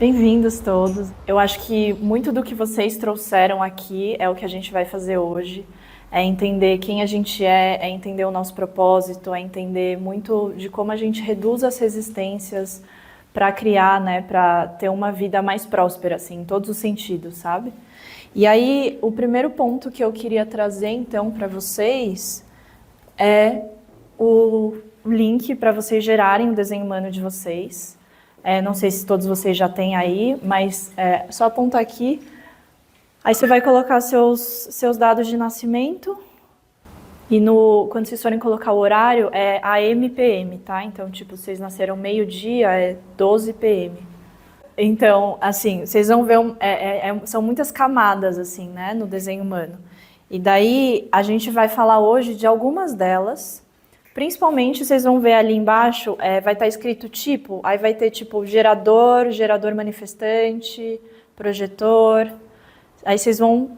Bem-vindos todos. Eu acho que muito do que vocês trouxeram aqui é o que a gente vai fazer hoje. É entender quem a gente é entender o nosso propósito, é entender muito de como a gente reduz as resistências para criar, né, para ter uma vida mais próspera, assim, em todos os sentidos, sabe? E aí, o primeiro ponto que eu queria trazer, então, para vocês é o link para vocês gerarem o desenho humano de vocês. Não sei se todos vocês já têm aí, mas só apontar aqui. Aí você vai colocar seus dados de nascimento. E quando vocês forem colocar o horário, é AM, PM, tá? Então, tipo, vocês nasceram meio-dia, é 12 PM. Então, assim, vocês vão ver, são muitas camadas, assim, né, no desenho humano. E daí, a gente vai falar hoje de algumas delas. Principalmente, vocês vão ver ali embaixo, vai estar escrito tipo, aí vai ter tipo gerador, gerador manifestante, projetor. Aí vocês vão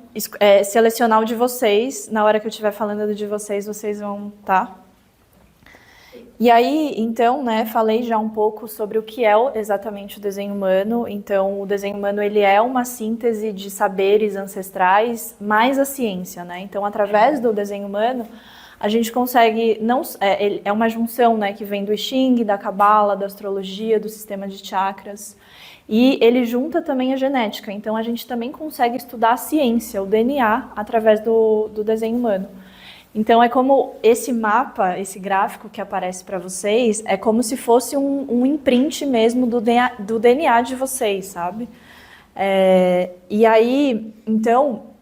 selecionar o de vocês, na hora que eu estiver falando do de vocês, vocês vão, tá? E aí, então, né, falei já um pouco sobre o que é exatamente o desenho humano. Então, o desenho humano, ele é uma síntese de saberes ancestrais mais a ciência, né? Então, através do desenho humano, a gente consegue, é uma junção, né, que vem do I Ching, da Cabala, da astrologia, do sistema de chakras, e ele junta também a genética, então a gente também consegue estudar a ciência, o DNA, através do desenho humano. Então é como esse mapa, esse gráfico que aparece para vocês, é como se fosse um imprint mesmo do DNA de vocês, sabe? E aí, então,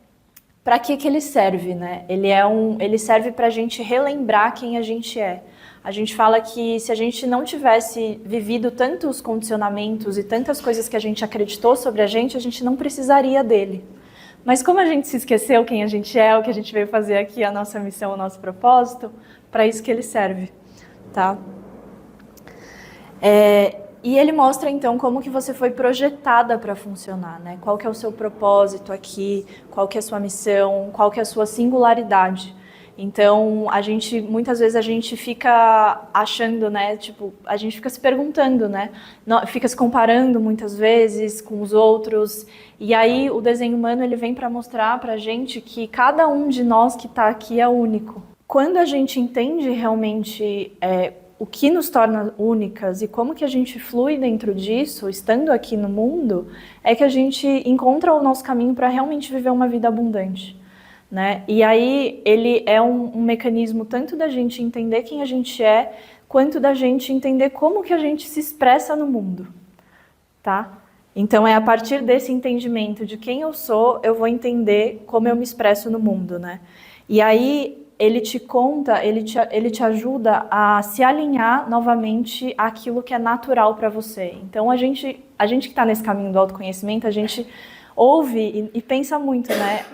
para que ele serve, né? Ele serve para a gente relembrar quem a gente é. A gente fala que se a gente não tivesse vivido tantos condicionamentos e tantas coisas que a gente acreditou sobre a gente não precisaria dele. Mas como a gente se esqueceu quem a gente é, o que a gente veio fazer aqui, a nossa missão, o nosso propósito, para isso que ele serve, tá? E ele mostra, então, como que você foi projetada para funcionar, né? Qual que é o seu propósito aqui, qual que é a sua missão, qual que é a sua singularidade. Então, muitas vezes a gente fica achando, né? Tipo, a gente fica se perguntando, né? Fica se comparando muitas vezes com os outros. E aí, o desenho humano, ele vem para mostrar para a gente que cada um de nós que está aqui é único. Quando a gente entende realmente o que nos torna únicas e como que a gente flui dentro disso, estando aqui no mundo, é que a gente encontra o nosso caminho para realmente viver uma vida abundante, né? E aí ele é um mecanismo tanto da gente entender quem a gente é, quanto da gente entender como que a gente se expressa no mundo, tá? Então é a partir desse entendimento de quem eu sou, eu vou entender como eu me expresso no mundo, né? E aí ele te conta, ele te ajuda a se alinhar novamente àquilo que é natural para você. Então a gente que está nesse caminho do autoconhecimento, a gente ouve e pensa muito, né?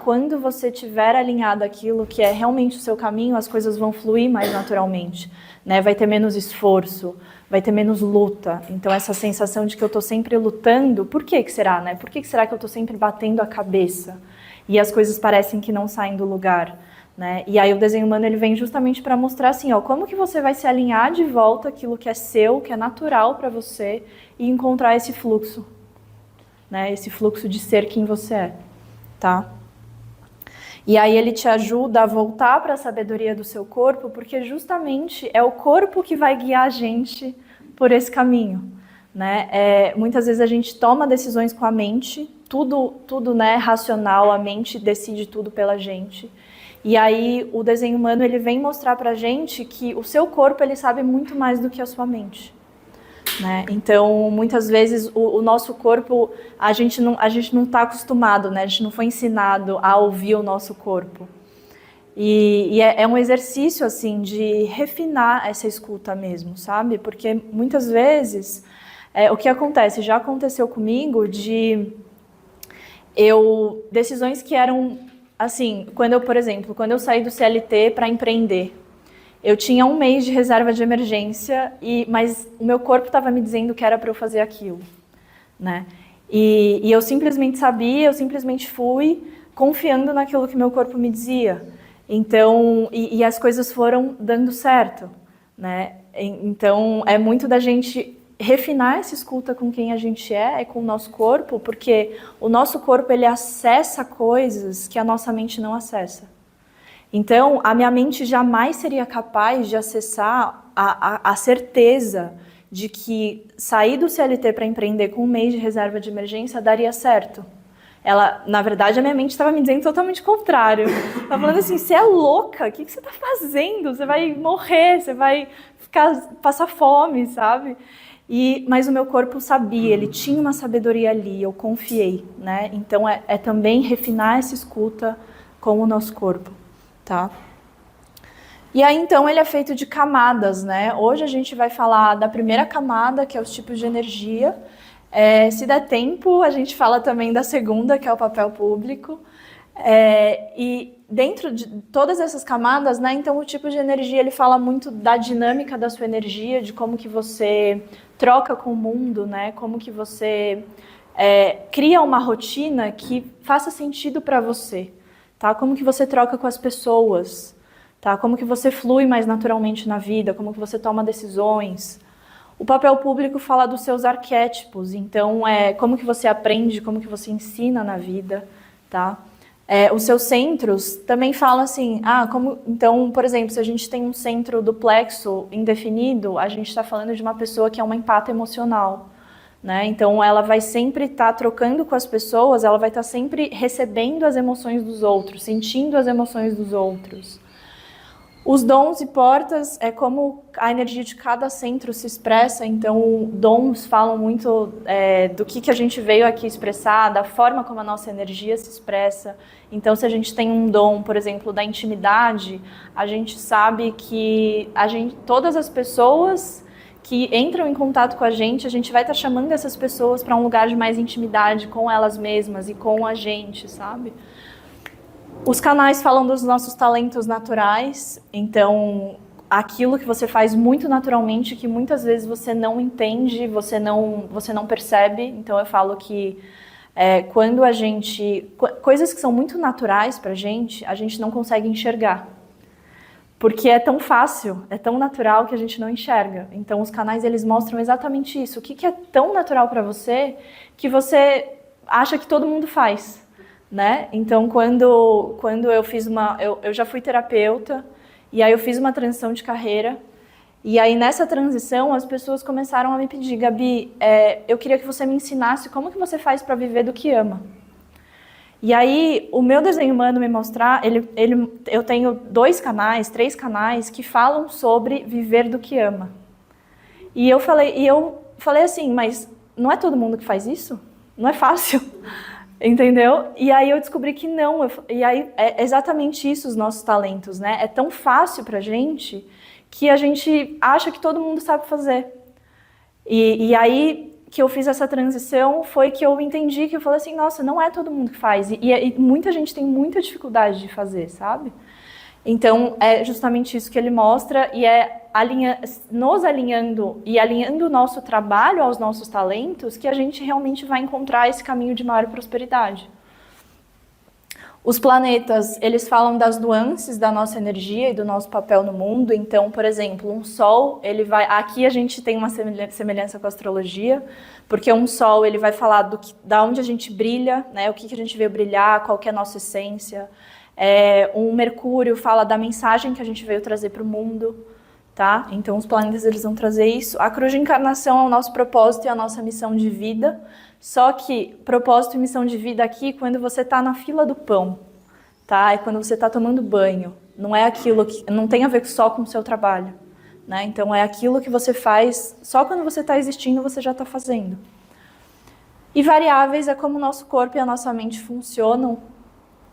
Quando você estiver alinhado àquilo que é realmente o seu caminho, as coisas vão fluir mais naturalmente, né? Vai ter menos esforço, vai ter menos luta. Então essa sensação de que eu estou sempre lutando, por que será, né? Por que será que eu estou sempre batendo a cabeça e as coisas parecem que não saem do lugar? Né? E aí o desenho humano ele vem justamente para mostrar assim, como que você vai se alinhar de volta àquilo que é seu, que é natural para você e encontrar esse fluxo, né? Esse fluxo de ser quem você é, tá? E aí ele te ajuda a voltar para a sabedoria do seu corpo, porque justamente é o corpo que vai guiar a gente por esse caminho, né? Muitas vezes a gente toma decisões com a mente, tudo, né, racional, a mente decide tudo pela gente. E aí o desenho humano ele vem mostrar pra gente que o seu corpo ele sabe muito mais do que a sua mente, né? Então muitas vezes o nosso corpo a gente não está acostumado, né? A gente não foi ensinado a ouvir o nosso corpo. E é um exercício assim de refinar essa escuta mesmo, sabe? Porque muitas vezes o que acontece, já aconteceu comigo de decisões que eram assim, por exemplo, quando eu saí do CLT para empreender, eu tinha 1 mês de reserva de emergência, mas o meu corpo estava me dizendo que era para eu fazer aquilo, né? E eu simplesmente sabia, eu simplesmente fui confiando naquilo que meu corpo me dizia. Então, as coisas foram dando certo, né? Então, é muito da gente refinar essa escuta com quem a gente é com o nosso corpo, porque o nosso corpo ele acessa coisas que a nossa mente não acessa. Então, a minha mente jamais seria capaz de acessar a certeza de que sair do CLT para empreender com um mês de reserva de emergência daria certo. Na verdade, a minha mente estava me dizendo totalmente o contrário. Estava falando assim, você é louca, o que você está fazendo? Você vai morrer, você vai passar fome, sabe? Mas o meu corpo sabia, ele tinha uma sabedoria ali, eu confiei, né? Então é também refinar essa escuta com o nosso corpo, tá? E aí então ele é feito de camadas, né? Hoje a gente vai falar da primeira camada, que é os tipos de energia. Se der tempo, a gente fala também da segunda, que é o papel público. E dentro de todas essas camadas, né, então o tipo de energia ele fala muito da dinâmica da sua energia, de como que você troca com o mundo, né, como que você cria uma rotina que faça sentido para você, tá? Como que você troca com as pessoas, tá? Como que você flui mais naturalmente na vida, como que você toma decisões. O papel público fala dos seus arquétipos, então como que você aprende, como que você ensina na vida, tá? Os seus centros também falam assim, então, por exemplo, se a gente tem um centro do plexo indefinido, a gente está falando de uma pessoa que é uma empata emocional, né? Então, ela vai sempre estar trocando com as pessoas, ela vai estar sempre recebendo as emoções dos outros, sentindo as emoções dos outros. Os dons e portas é como a energia de cada centro se expressa, então dons falam muito do que a gente veio aqui expressar, da forma como a nossa energia se expressa. Então, se a gente tem um dom, por exemplo, da intimidade, a gente sabe que todas as pessoas que entram em contato com a gente vai estar chamando essas pessoas para um lugar de mais intimidade com elas mesmas e com a gente, sabe? Os canais falam dos nossos talentos naturais, então aquilo que você faz muito naturalmente, que muitas vezes você não entende, você não percebe. Então eu falo que quando coisas que são muito naturais pra gente, a gente não consegue enxergar. Porque é tão fácil, é tão natural que a gente não enxerga. Então os canais eles mostram exatamente isso. O que é tão natural pra você que você acha que todo mundo faz? Né? Então, quando eu fiz eu já fui terapeuta, e aí eu fiz uma transição de carreira, e aí nessa transição as pessoas começaram a me pedir, Gabi, eu queria que você me ensinasse como que você faz para viver do que ama. E aí o meu desenho humano me mostrar, eu tenho 2 canais, 3 canais que falam sobre viver do que ama. E eu falei assim, mas não é todo mundo que faz isso? Não é fácil. Entendeu? E aí eu descobri que não, e aí é exatamente isso os nossos talentos, né? É tão fácil pra gente que a gente acha que todo mundo sabe fazer. E aí que eu fiz essa transição foi que eu entendi, que eu falei assim, nossa, não é todo mundo que faz, e muita gente tem muita dificuldade de fazer, sabe? Então, é justamente isso que ele mostra, e nos alinhando e alinhando o nosso trabalho aos nossos talentos, que a gente realmente vai encontrar esse caminho de maior prosperidade. Os planetas, eles falam das nuances da nossa energia e do nosso papel no mundo. Então, por exemplo, um sol, aqui a gente tem uma semelhança com a astrologia, porque um sol, ele vai falar da onde a gente brilha, né? O que a gente veio brilhar, qual que é a nossa essência. Um Mercúrio fala da mensagem que a gente veio trazer para o mundo, tá? Então os planetas eles vão trazer isso. A cruz de encarnação é o nosso propósito e a nossa missão de vida. Só que propósito e missão de vida aqui quando você está na fila do pão, tá? É quando você está tomando banho. Não é aquilo que não tem a ver só com o seu trabalho, né? Então é aquilo que você faz só quando você está existindo, você já está fazendo. E variáveis é como o nosso corpo e a nossa mente funcionam.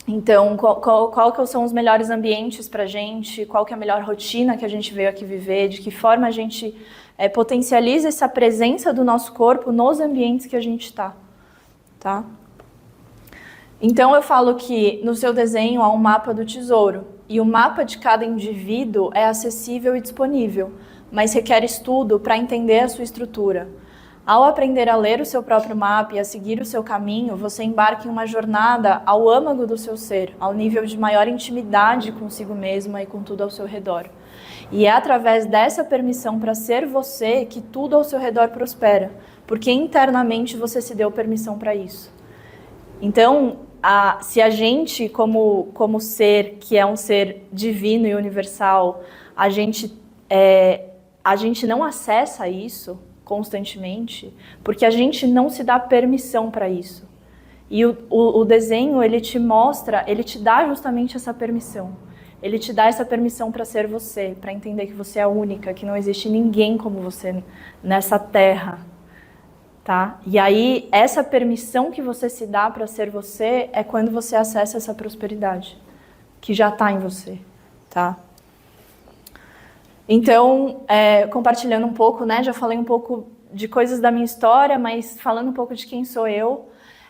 Então, qual que são os melhores ambientes para a gente, qual que é a melhor rotina que a gente veio aqui viver, de que forma a gente potencializa essa presença do nosso corpo nos ambientes que a gente está, tá? Então, eu falo que no seu desenho há um mapa do tesouro, e o mapa de cada indivíduo é acessível e disponível, mas requer estudo para entender a sua estrutura. Ao aprender a ler o seu próprio mapa e a seguir o seu caminho, você embarca em uma jornada ao âmago do seu ser, ao nível de maior intimidade consigo mesma e com tudo ao seu redor. E é através dessa permissão para ser você que tudo ao seu redor prospera, porque internamente você se deu permissão para isso. Então, se a gente, como ser que é um ser divino e universal, a gente não acessa isso constantemente, porque a gente não se dá permissão para isso. E o desenho, ele te mostra, ele te dá justamente essa permissão. Ele te dá essa permissão para ser você, para entender que você é única, que não existe ninguém como você nessa terra. Tá? E aí, essa permissão que você se dá para ser você é quando você acessa essa prosperidade, que já está em você. Tá? Então, compartilhando um pouco, né? Já falei um pouco de coisas da minha história, mas falando um pouco de quem sou eu.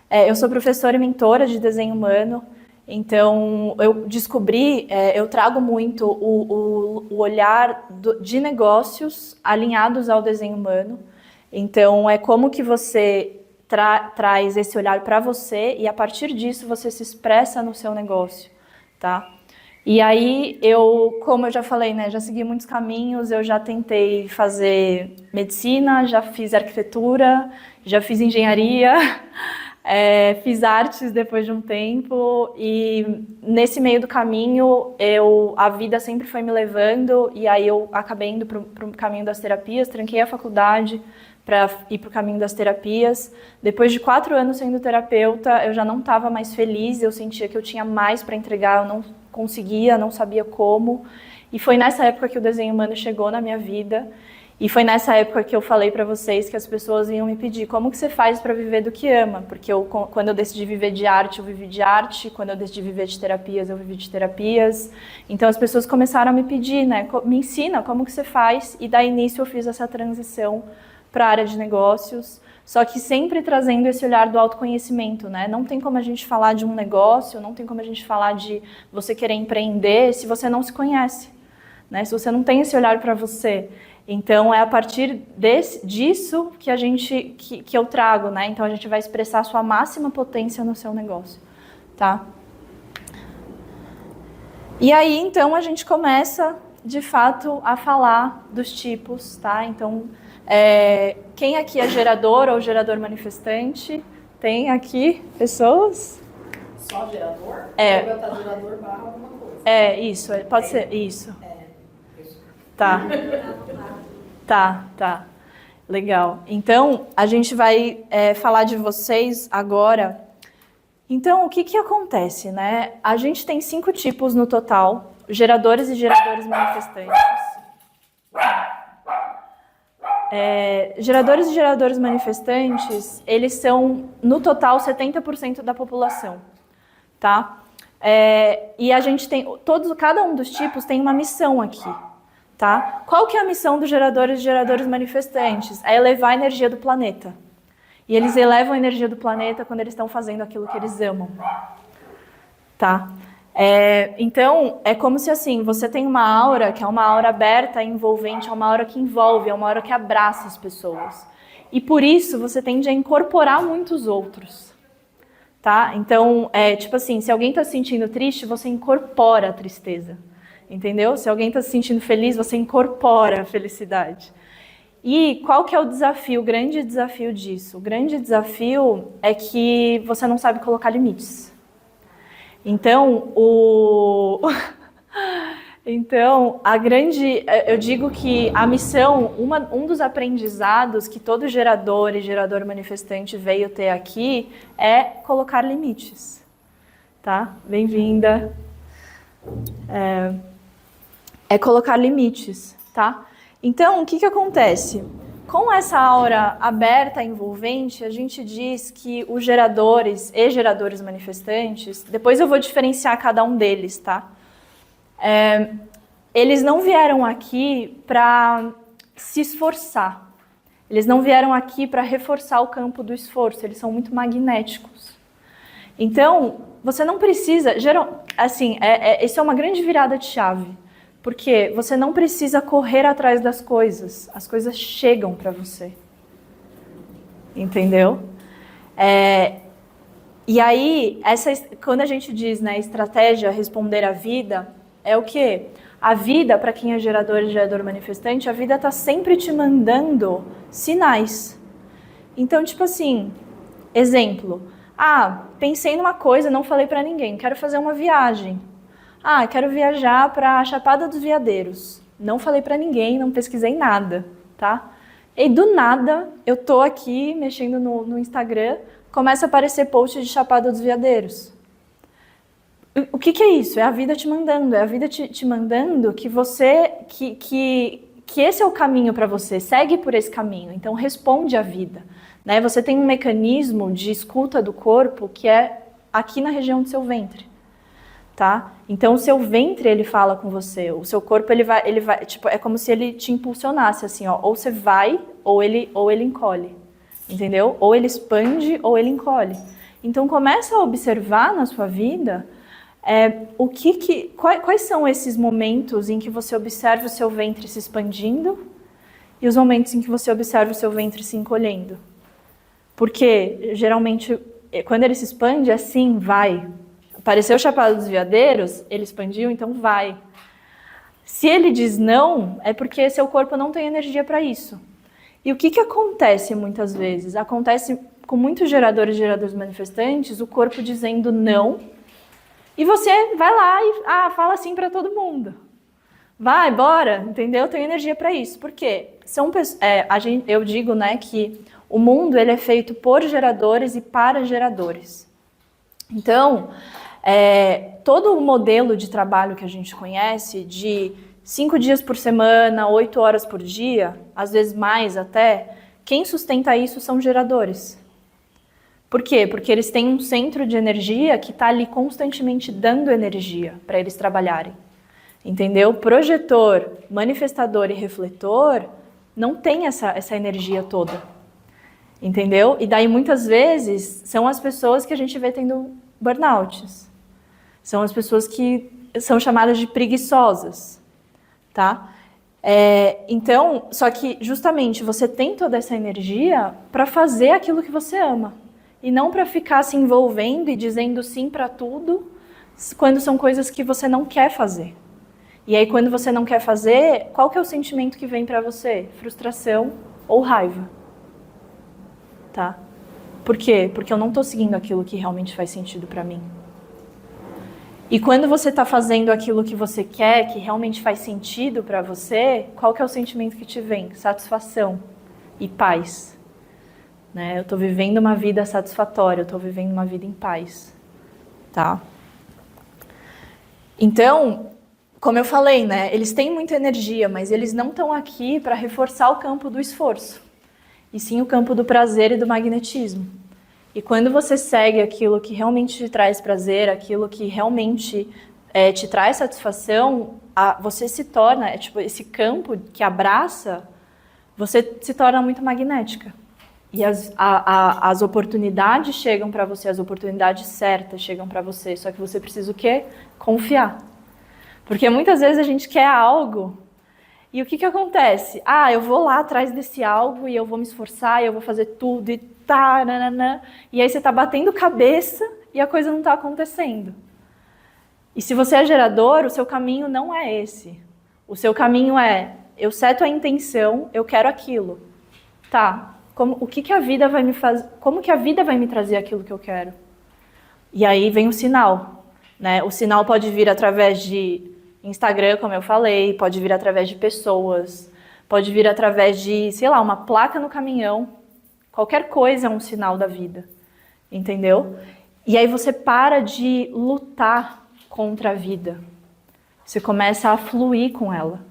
Eu sou professora e mentora de desenho humano, então eu descobri, eu trago muito o olhar de negócios alinhados ao desenho humano. Então é como que você traz esse olhar para você e a partir disso você se expressa no seu negócio, tá? E aí como eu já falei, né, já segui muitos caminhos, eu já tentei fazer medicina, já fiz arquitetura, já fiz engenharia. Fiz artes depois de um tempo e nesse meio do caminho a vida sempre foi me levando e aí eu acabei indo para o caminho das terapias, tranquei a faculdade para ir para o caminho das terapias. Depois de 4 anos sendo terapeuta, eu já não estava mais feliz, eu sentia que eu tinha mais para entregar, eu não conseguia, não sabia como. E foi nessa época que o desenho humano chegou na minha vida. E foi nessa época que eu falei para vocês que as pessoas iam me pedir como que você faz para viver do que ama, porque quando eu decidi viver de arte, eu vivi de arte, quando eu decidi viver de terapias, eu vivi de terapias. Então as pessoas começaram a me pedir, né, me ensina como que você faz, e daí início eu fiz essa transição para a área de negócios, só que sempre trazendo esse olhar do autoconhecimento, né? Não tem como a gente falar de um negócio, não tem como a gente falar de você querer empreender se você não se conhece, né? Se você não tem esse olhar para você. Então, é a partir disso que eu trago, né? Então, a gente vai expressar a sua máxima potência no seu negócio, tá? E aí, então, a gente começa, de fato, a falar dos tipos, tá? Então, quem aqui é gerador ou gerador manifestante? Tem aqui pessoas? Só gerador? Vai estar gerador barra alguma coisa. Isso, pode ser, isso. Tá. Tá. Legal. Então, a gente vai falar de vocês agora. Então, o que acontece, né? A gente tem 5 tipos no total, geradores e geradores manifestantes. Geradores e geradores manifestantes, eles são, no total, 70% da população, tá? E a gente tem, cada um dos tipos tem uma missão aqui. Tá? Qual que é a missão dos geradores e geradores manifestantes? É elevar a energia do planeta. E eles elevam a energia do planeta quando eles estão fazendo aquilo que eles amam. Tá? Então, é como se assim, você tem uma aura, que é uma aura aberta, envolvente, é uma aura que envolve, é uma aura que abraça as pessoas. E por isso, você tende a incorporar muitos outros. Tá? Então, tipo assim, se alguém está se sentindo triste, você incorpora a tristeza. Entendeu? Se alguém está se sentindo feliz, você incorpora a felicidade. E qual que é o desafio, o grande desafio disso? O grande desafio é que você não sabe colocar limites. Então, eu digo que a missão, um dos aprendizados que todo gerador e gerador manifestante veio ter aqui é colocar limites. Tá? Bem-vinda. É colocar limites, tá? Então, o que acontece? Com essa aura aberta, envolvente, a gente diz que os geradores e geradores manifestantes, depois eu vou diferenciar cada um deles, tá? Eles não vieram aqui para se esforçar. Eles não vieram aqui para reforçar o campo do esforço, eles são muito magnéticos. Então, você não precisa... isso é uma grande virada de chave. Porque você não precisa correr atrás das coisas. As coisas chegam para você. Entendeu? E aí, quando a gente diz, né, estratégia, responder à vida, é o quê? A vida, para quem é gerador e gerador manifestante, a vida está sempre te mandando sinais. Então, tipo assim, exemplo. Pensei numa coisa, não falei para ninguém, quero fazer uma viagem. Quero viajar para a Chapada dos Veadeiros. Não falei para ninguém, não pesquisei nada, tá? E do nada, eu tô aqui mexendo no Instagram, começa a aparecer post de Chapada dos Veadeiros. O que é isso? É a vida te mandando, é a vida te mandando que você, que esse é o caminho para você, segue por esse caminho, então responde à vida. Né? Você tem um mecanismo de escuta do corpo que é aqui na região do seu ventre. Tá? Então o seu ventre ele fala com você, o seu corpo ele vai, tipo, é como se ele te impulsionasse assim, ó, ou você vai ou ele encolhe, entendeu? Ou ele expande ou ele encolhe. Então começa a observar na sua vida quais são esses momentos em que você observa o seu ventre se expandindo e os momentos em que você observa o seu ventre se encolhendo. Porque geralmente quando ele se expande assim, vai. Apareceu o Chapada dos Veadeiros, ele expandiu, então vai. Se ele diz não, é porque seu corpo não tem energia para isso. E o que acontece muitas vezes? Acontece com muitos geradores e geradores manifestantes, o corpo dizendo não, e você vai lá e fala assim para todo mundo. Vai, bora, entendeu? Eu tenho energia para isso. Por quê? Eu digo, né, que o mundo ele é feito por geradores e para geradores. Então, todo o modelo de trabalho que a gente conhece, de 5 dias por semana, 8 horas por dia, às vezes mais até, quem sustenta isso são geradores. Por quê? Porque eles têm um centro de energia que está ali constantemente dando energia para eles trabalharem. Entendeu? Projetor, manifestador e refletor não tem essa energia toda. Entendeu? E daí muitas vezes são as pessoas que a gente vê tendo burnouts. São as pessoas que são chamadas de preguiçosas, tá? Então, só que justamente você tem toda essa energia para fazer aquilo que você ama. E não para ficar se envolvendo e dizendo sim para tudo, quando são coisas que você não quer fazer. E aí quando você não quer fazer, qual que é o sentimento que vem para você? Frustração ou raiva. Tá? Por quê? Porque eu não estou seguindo aquilo que realmente faz sentido para mim. E quando você está fazendo aquilo que você quer, que realmente faz sentido para você, qual que é o sentimento que te vem? Satisfação e paz. Né? Eu estou vivendo uma vida satisfatória, eu estou vivendo uma vida em paz. Tá? Então, como eu falei, né? Eles têm muita energia, mas eles não estão aqui para reforçar o campo do esforço. E sim o campo do prazer e do magnetismo. E quando você segue aquilo que realmente te traz prazer, aquilo que realmente te traz satisfação, você se torna, tipo, esse campo que abraça, você se torna muito magnética. E as oportunidades chegam para você, as oportunidades certas chegam para você, só que você precisa o quê? Confiar. Porque muitas vezes a gente quer algo. E o que acontece? Eu vou lá atrás desse algo e eu vou me esforçar, e eu vou fazer tudo e tá, nananã. E aí você tá batendo cabeça e a coisa não tá acontecendo. E se você é gerador, o seu caminho não é esse. O seu caminho é, eu seto a intenção, eu quero aquilo. Tá, como que a vida vai me fazer? Como que a vida vai me trazer aquilo que eu quero? E aí vem o sinal, né? O sinal pode vir através de Instagram, como eu falei, pode vir através de pessoas, pode vir através de, sei lá, uma placa no caminhão. Qualquer coisa é um sinal da vida, entendeu? E aí você para de lutar contra a vida. Você começa a fluir com ela,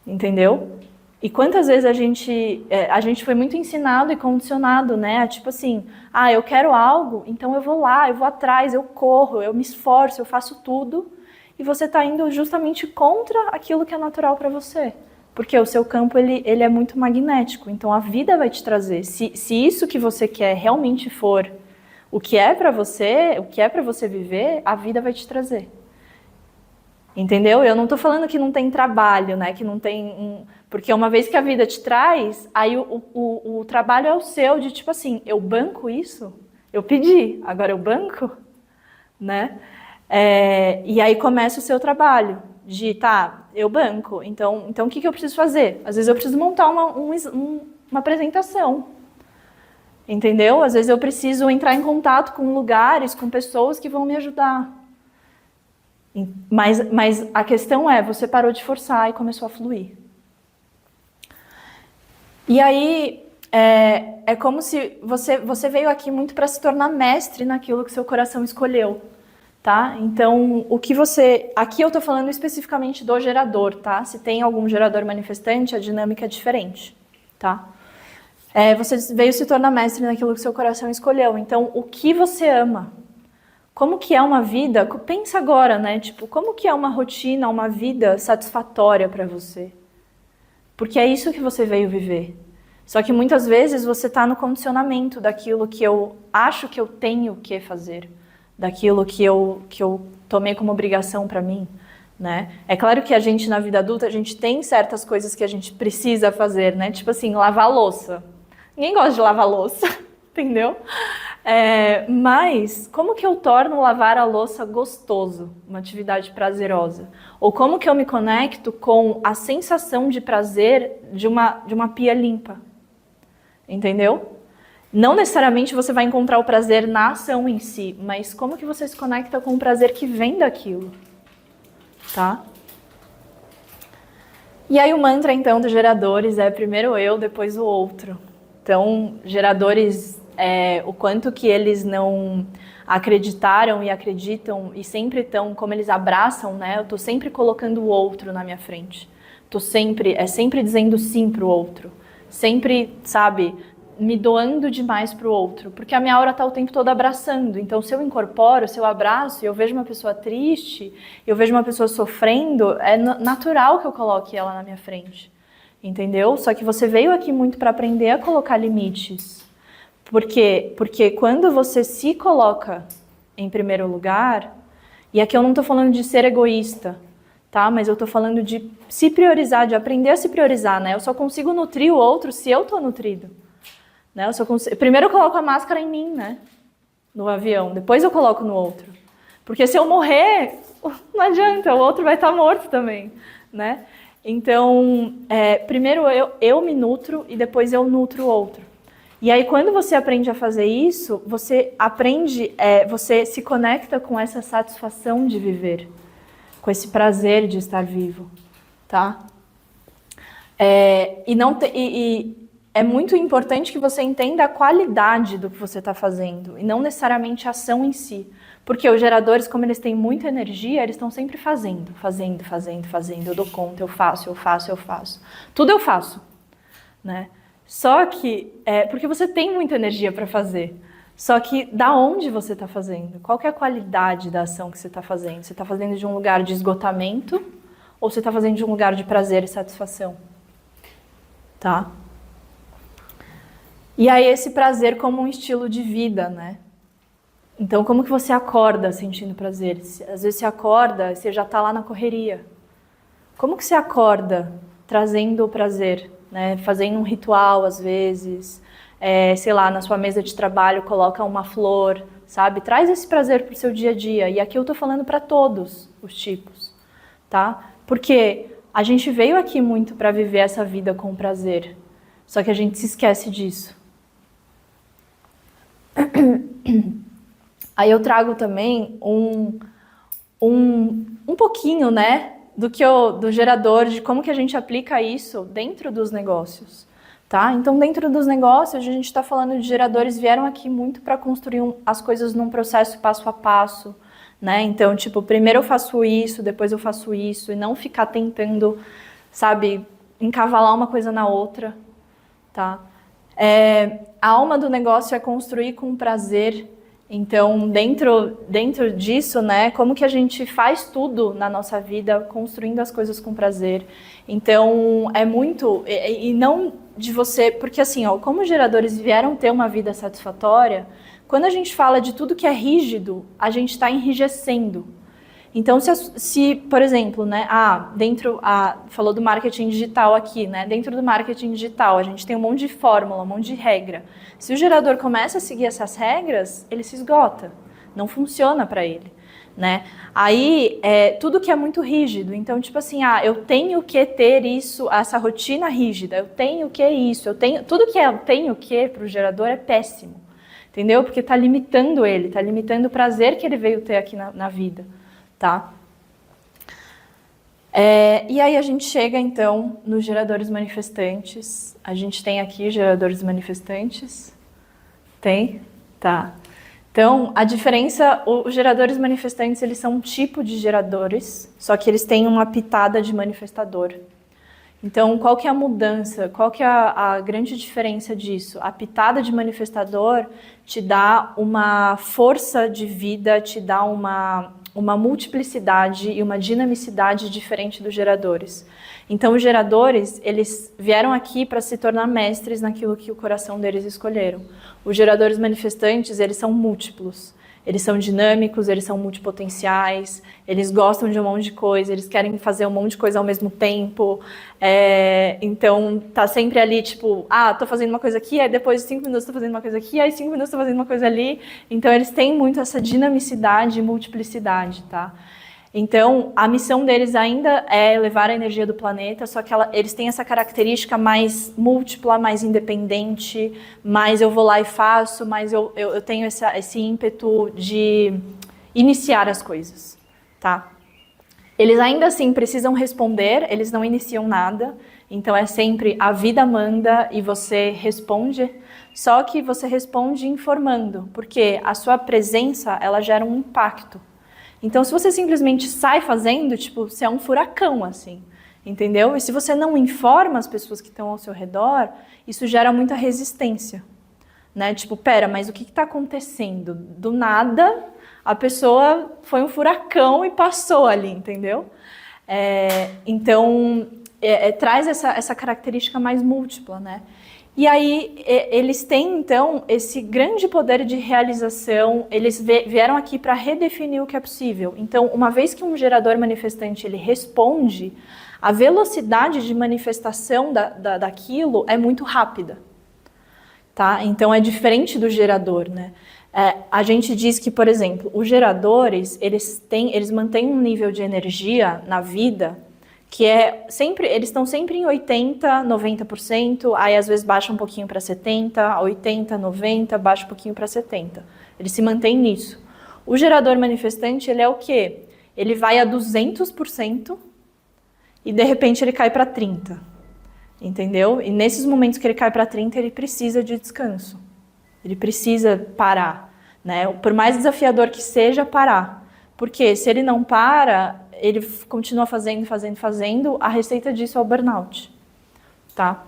entendeu? E quantas vezes a gente foi muito ensinado e condicionado, né? Tipo assim, eu quero algo, então eu vou lá, eu vou atrás, eu corro, eu me esforço, eu faço tudo. E você está indo justamente contra aquilo que é natural para você. Porque o seu campo ele é muito magnético, então a vida vai te trazer. Se isso que você quer realmente for o que é para você viver, a vida vai te trazer. Entendeu? Eu não estou falando que não tem trabalho, né? Que não tem porque uma vez que a vida te traz, aí o trabalho é o seu, de tipo assim, eu banco isso? Eu pedi, agora eu banco? Né? E aí começa o seu trabalho, De, tá, eu banco, então o que eu preciso fazer? Às vezes eu preciso montar uma apresentação, entendeu? Às vezes eu preciso entrar em contato com lugares, com pessoas que vão me ajudar. Mas a questão é, você parou de forçar e começou a fluir. E aí, é como se você veio aqui muito para se tornar mestre naquilo que seu coração escolheu, tá? Então, aqui eu tô falando especificamente do gerador, tá? Se tem algum gerador manifestante, a dinâmica é diferente, tá? Você veio se tornar mestre naquilo que seu coração escolheu. Então, o que você ama? Como que é uma vida? Pensa agora, né? Tipo, como que é uma rotina, uma vida satisfatória para você? Porque é isso que você veio viver. Só que muitas vezes você está no condicionamento daquilo que eu acho que eu tenho que fazer, daquilo que eu tomei como obrigação para mim, né? É claro que a gente na vida adulta, a gente tem certas coisas que a gente precisa fazer, né? Tipo assim, lavar a louça. Ninguém gosta de lavar a louça, entendeu? Mas como que eu torno lavar a louça gostoso, uma atividade prazerosa? Ou como que eu me conecto com a sensação de prazer de uma pia limpa? Entendeu? Não necessariamente você vai encontrar o prazer na ação em si, mas como que você se conecta com o prazer que vem daquilo? Tá? E aí o mantra, então, dos geradores é primeiro eu, depois o outro. Então, geradores, o quanto que eles não acreditaram e acreditam e sempre estão, como eles abraçam, né? Eu tô sempre colocando o outro na minha frente. Sempre dizendo sim pro outro. Sempre, sabe, me doando demais pro outro. Porque a minha aura tá o tempo todo abraçando. Então, se eu incorporo, se eu abraço e eu vejo uma pessoa triste, eu vejo uma pessoa sofrendo, é natural que eu coloque ela na minha frente. Entendeu? Só que você veio aqui muito para aprender a colocar limites. Por quê? Porque quando você se coloca em primeiro lugar, e aqui eu não tô falando de ser egoísta, tá? Mas eu tô falando de se priorizar, de aprender a se priorizar, né? Eu só consigo nutrir o outro se eu tô nutrido. Né? Primeiro eu coloco a máscara em mim, né? No avião, depois eu coloco no outro. Porque se eu morrer, não adianta, o outro vai estar morto também, né? Então, primeiro eu me nutro e depois eu nutro o outro. E aí, quando você aprende a fazer isso, você você se conecta com essa satisfação de viver, com esse prazer de estar vivo, tá? É muito importante que você entenda a qualidade do que você está fazendo e não necessariamente a ação em si. Porque os geradores, como eles têm muita energia, eles estão sempre fazendo. Eu dou conta, eu faço. Tudo eu faço, né? Só que, porque você tem muita energia para fazer. Só que, da onde você está fazendo? Qual que é a qualidade da ação que você está fazendo? Você está fazendo de um lugar de esgotamento ou você está fazendo de um lugar de prazer e satisfação? Tá? E aí esse prazer como um estilo de vida, né? Então, como que você acorda sentindo prazer? Às vezes você acorda, você já está lá na correria. Como que você acorda trazendo o prazer? Né? Fazendo um ritual, às vezes. Sei lá, na sua mesa de trabalho, coloca uma flor, sabe? Traz esse prazer para o seu dia a dia. E aqui eu estou falando para todos os tipos, tá? Porque a gente veio aqui muito para viver essa vida com prazer. Só que a gente se esquece disso. Aí eu trago também um pouquinho, né, do gerador, de como que a gente aplica isso dentro dos negócios, tá? Então, dentro dos negócios, a gente está falando de geradores, vieram aqui muito para construir as coisas num processo passo a passo, né? Então, tipo, primeiro eu faço isso, depois eu faço isso, e não ficar tentando, sabe, encavalar uma coisa na outra, tá? A alma do negócio é construir com prazer. Então, dentro disso, né, como que a gente faz tudo na nossa vida, construindo as coisas com prazer. Então, é muito, e não de você, porque assim, ó, como os geradores vieram ter uma vida satisfatória, quando a gente fala de tudo que é rígido, a gente está enrijecendo. Então, se, por exemplo, né, falou do marketing digital aqui, né, dentro do marketing digital, a gente tem um monte de fórmula, um monte de regra. Se o gerador começa a seguir essas regras, ele se esgota. Não funciona para ele, né? Aí, tudo que é muito rígido, então, tipo assim, eu tenho que ter isso, essa rotina rígida, eu tenho que isso, tudo que eu tenho que para o gerador é péssimo, entendeu? Porque está limitando ele, está limitando o prazer que ele veio ter aqui na vida, tá? E aí a gente chega, então, nos geradores manifestantes. A gente tem aqui geradores manifestantes? Tem? Tá. Então, a diferença, os geradores manifestantes, eles são um tipo de geradores, só que eles têm uma pitada de manifestador. Então, qual que é a mudança? Qual que é a grande diferença disso? A pitada de manifestador te dá uma força de vida, te dá uma multiplicidade e uma dinamicidade diferente dos geradores. Então, os geradores, eles vieram aqui para se tornar mestres naquilo que o coração deles escolheram. Os geradores manifestantes, eles são múltiplos. Eles são dinâmicos, eles são multipotenciais, eles gostam de um monte de coisa, eles querem fazer um monte de coisa ao mesmo tempo. Então, tá sempre ali, tipo, tô fazendo uma coisa aqui, aí depois de 5 minutos tô fazendo uma coisa aqui, aí 5 minutos tô fazendo uma coisa ali. Então, eles têm muito essa dinamicidade e multiplicidade, tá? Então, a missão deles ainda é levar a energia do planeta, só que eles têm essa característica mais múltipla, mais independente, mais eu vou lá e faço, mais eu tenho esse ímpeto de iniciar as coisas, tá? Eles ainda assim precisam responder, eles não iniciam nada, então é sempre a vida manda e você responde, só que você responde informando, porque a sua presença, ela gera um impacto. Então, se você simplesmente sai fazendo, tipo, você é um furacão, assim, entendeu? E se você não informa as pessoas que estão ao seu redor, isso gera muita resistência, né? Tipo, pera, mas o que está acontecendo? Do nada, a pessoa foi um furacão e passou ali, entendeu? Então, traz essa característica mais múltipla, né? E aí, eles têm, então, esse grande poder de realização, eles vieram aqui para redefinir o que é possível. Então, uma vez que um gerador manifestante ele responde, a velocidade de manifestação daquilo é muito rápida, tá? Então, é diferente do gerador, né? A gente diz que, por exemplo, os geradores, eles mantêm um nível de energia na vida que eles estão sempre em 80%, 90%, aí às vezes baixa um pouquinho para 70%, 80%, 90%, baixa um pouquinho para 70%. Eles se mantêm nisso. O gerador manifestante, ele é o quê? Ele vai a 200% e de repente ele cai para 30%, entendeu? E nesses momentos que ele cai para 30%, ele precisa de descanso. Ele precisa parar, né? Por mais desafiador que seja, parar. Porque se ele não para, ele continua fazendo, a receita disso é o burnout, tá?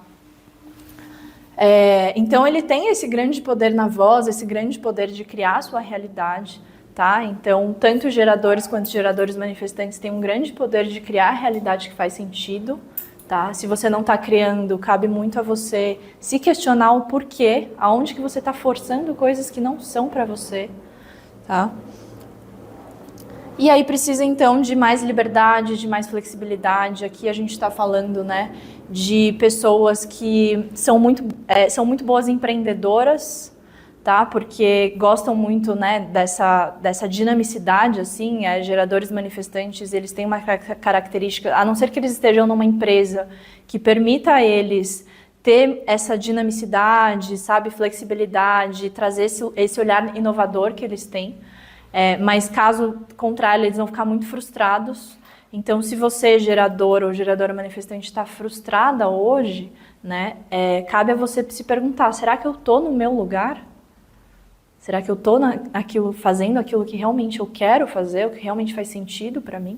Então, ele tem esse grande poder na voz, esse grande poder de criar a sua realidade, tá? Então, tanto os geradores quanto os geradores manifestantes têm um grande poder de criar a realidade que faz sentido, tá? Se você não está criando, cabe muito a você se questionar o porquê, aonde que você está forçando coisas que não são para você, tá? E aí precisa, então, de mais liberdade, de mais flexibilidade. Aqui a gente está falando, né, de pessoas que são muito boas empreendedoras, tá? Porque gostam muito, né, dessa dinamicidade, assim. Geradores manifestantes, eles têm uma característica, a não ser que eles estejam numa empresa que permita a eles ter essa dinamicidade, sabe, flexibilidade, trazer esse olhar inovador que eles têm. Mas caso contrário, eles vão ficar muito frustrados. Então, se você, gerador ou geradora manifestante, está frustrada hoje, né, cabe a você se perguntar, será que eu estou no meu lugar? Será que eu estou fazendo aquilo que realmente eu quero fazer, o que realmente faz sentido para mim?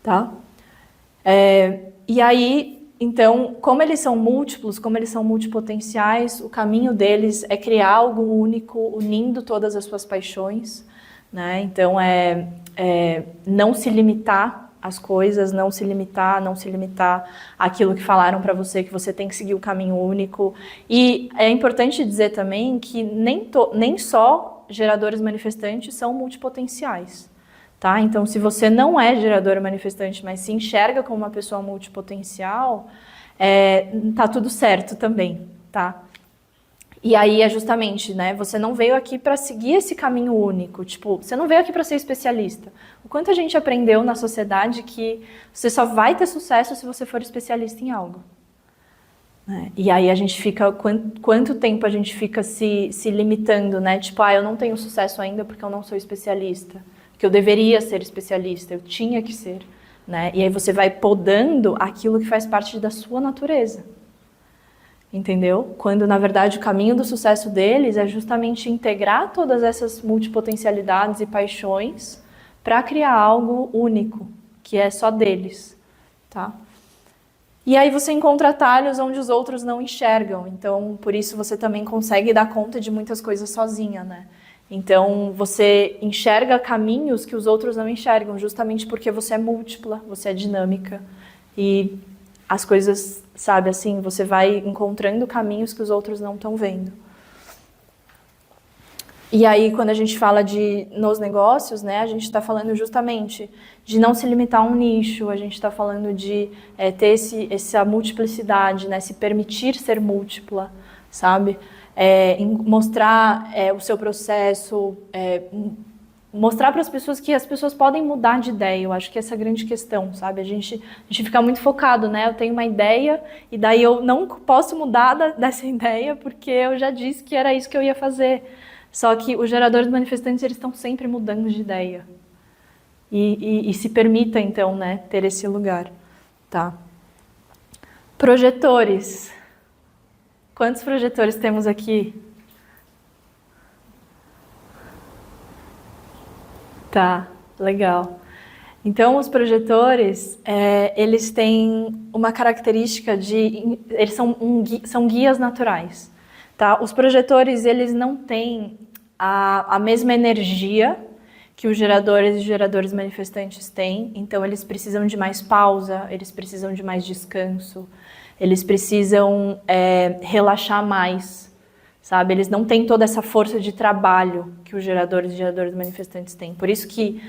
Tá? E aí, então, como eles são múltiplos, como eles são multipotenciais, o caminho deles é criar algo único, unindo todas as suas paixões, né? Então, não se limitar às coisas, não se limitar àquilo que falaram para você, que você tem que seguir o caminho único. E é importante dizer também que nem só geradores manifestantes são multipotenciais, tá? Então, se você não é gerador manifestante, mas se enxerga como uma pessoa multipotencial, tá tudo certo também, tá? E aí é justamente, né, você não veio aqui para seguir esse caminho único, tipo, você não veio aqui para ser especialista. O quanto a gente aprendeu na sociedade que você só vai ter sucesso se você for especialista em algo. Né? E aí a gente fica, quanto tempo a gente fica se limitando, né? Tipo, eu não tenho sucesso ainda porque eu não sou especialista, que eu deveria ser especialista, eu tinha que ser, né? E aí você vai podando aquilo que faz parte da sua natureza. Entendeu? Quando, na verdade, o caminho do sucesso deles é justamente integrar todas essas multipotencialidades e paixões para criar algo único, que é só deles, tá? E aí você encontra atalhos onde os outros não enxergam, então, por isso você também consegue dar conta de muitas coisas sozinha, né? Então, você enxerga caminhos que os outros não enxergam, justamente porque você é múltipla, você é dinâmica, e as coisas, sabe, assim, você vai encontrando caminhos que os outros não estão vendo. E aí, quando a gente fala nos negócios, né, a gente está falando justamente de não se limitar a um nicho, a gente está falando de ter essa multiplicidade, né, se permitir ser múltipla, sabe? Mostrar o seu processo, mostrar para as pessoas que as pessoas podem mudar de ideia. Eu acho que essa é a grande questão, sabe? A gente fica muito focado, né? Eu tenho uma ideia e daí eu não posso mudar dessa ideia porque eu já disse que era isso que eu ia fazer. Só que os geradores manifestantes, eles estão sempre mudando de ideia. E se permita, então, né, ter esse lugar, tá? Projetores. Quantos projetores temos aqui? Tá, legal. Então, os projetores, eles têm uma característica eles são guias naturais, tá? Os projetores, eles não têm a mesma energia que os geradores e geradores manifestantes têm, então eles precisam de mais pausa, eles precisam de mais descanso, eles precisam relaxar mais, sabe? Eles não têm toda essa força de trabalho que os geradores e geradores manifestantes têm. Por isso que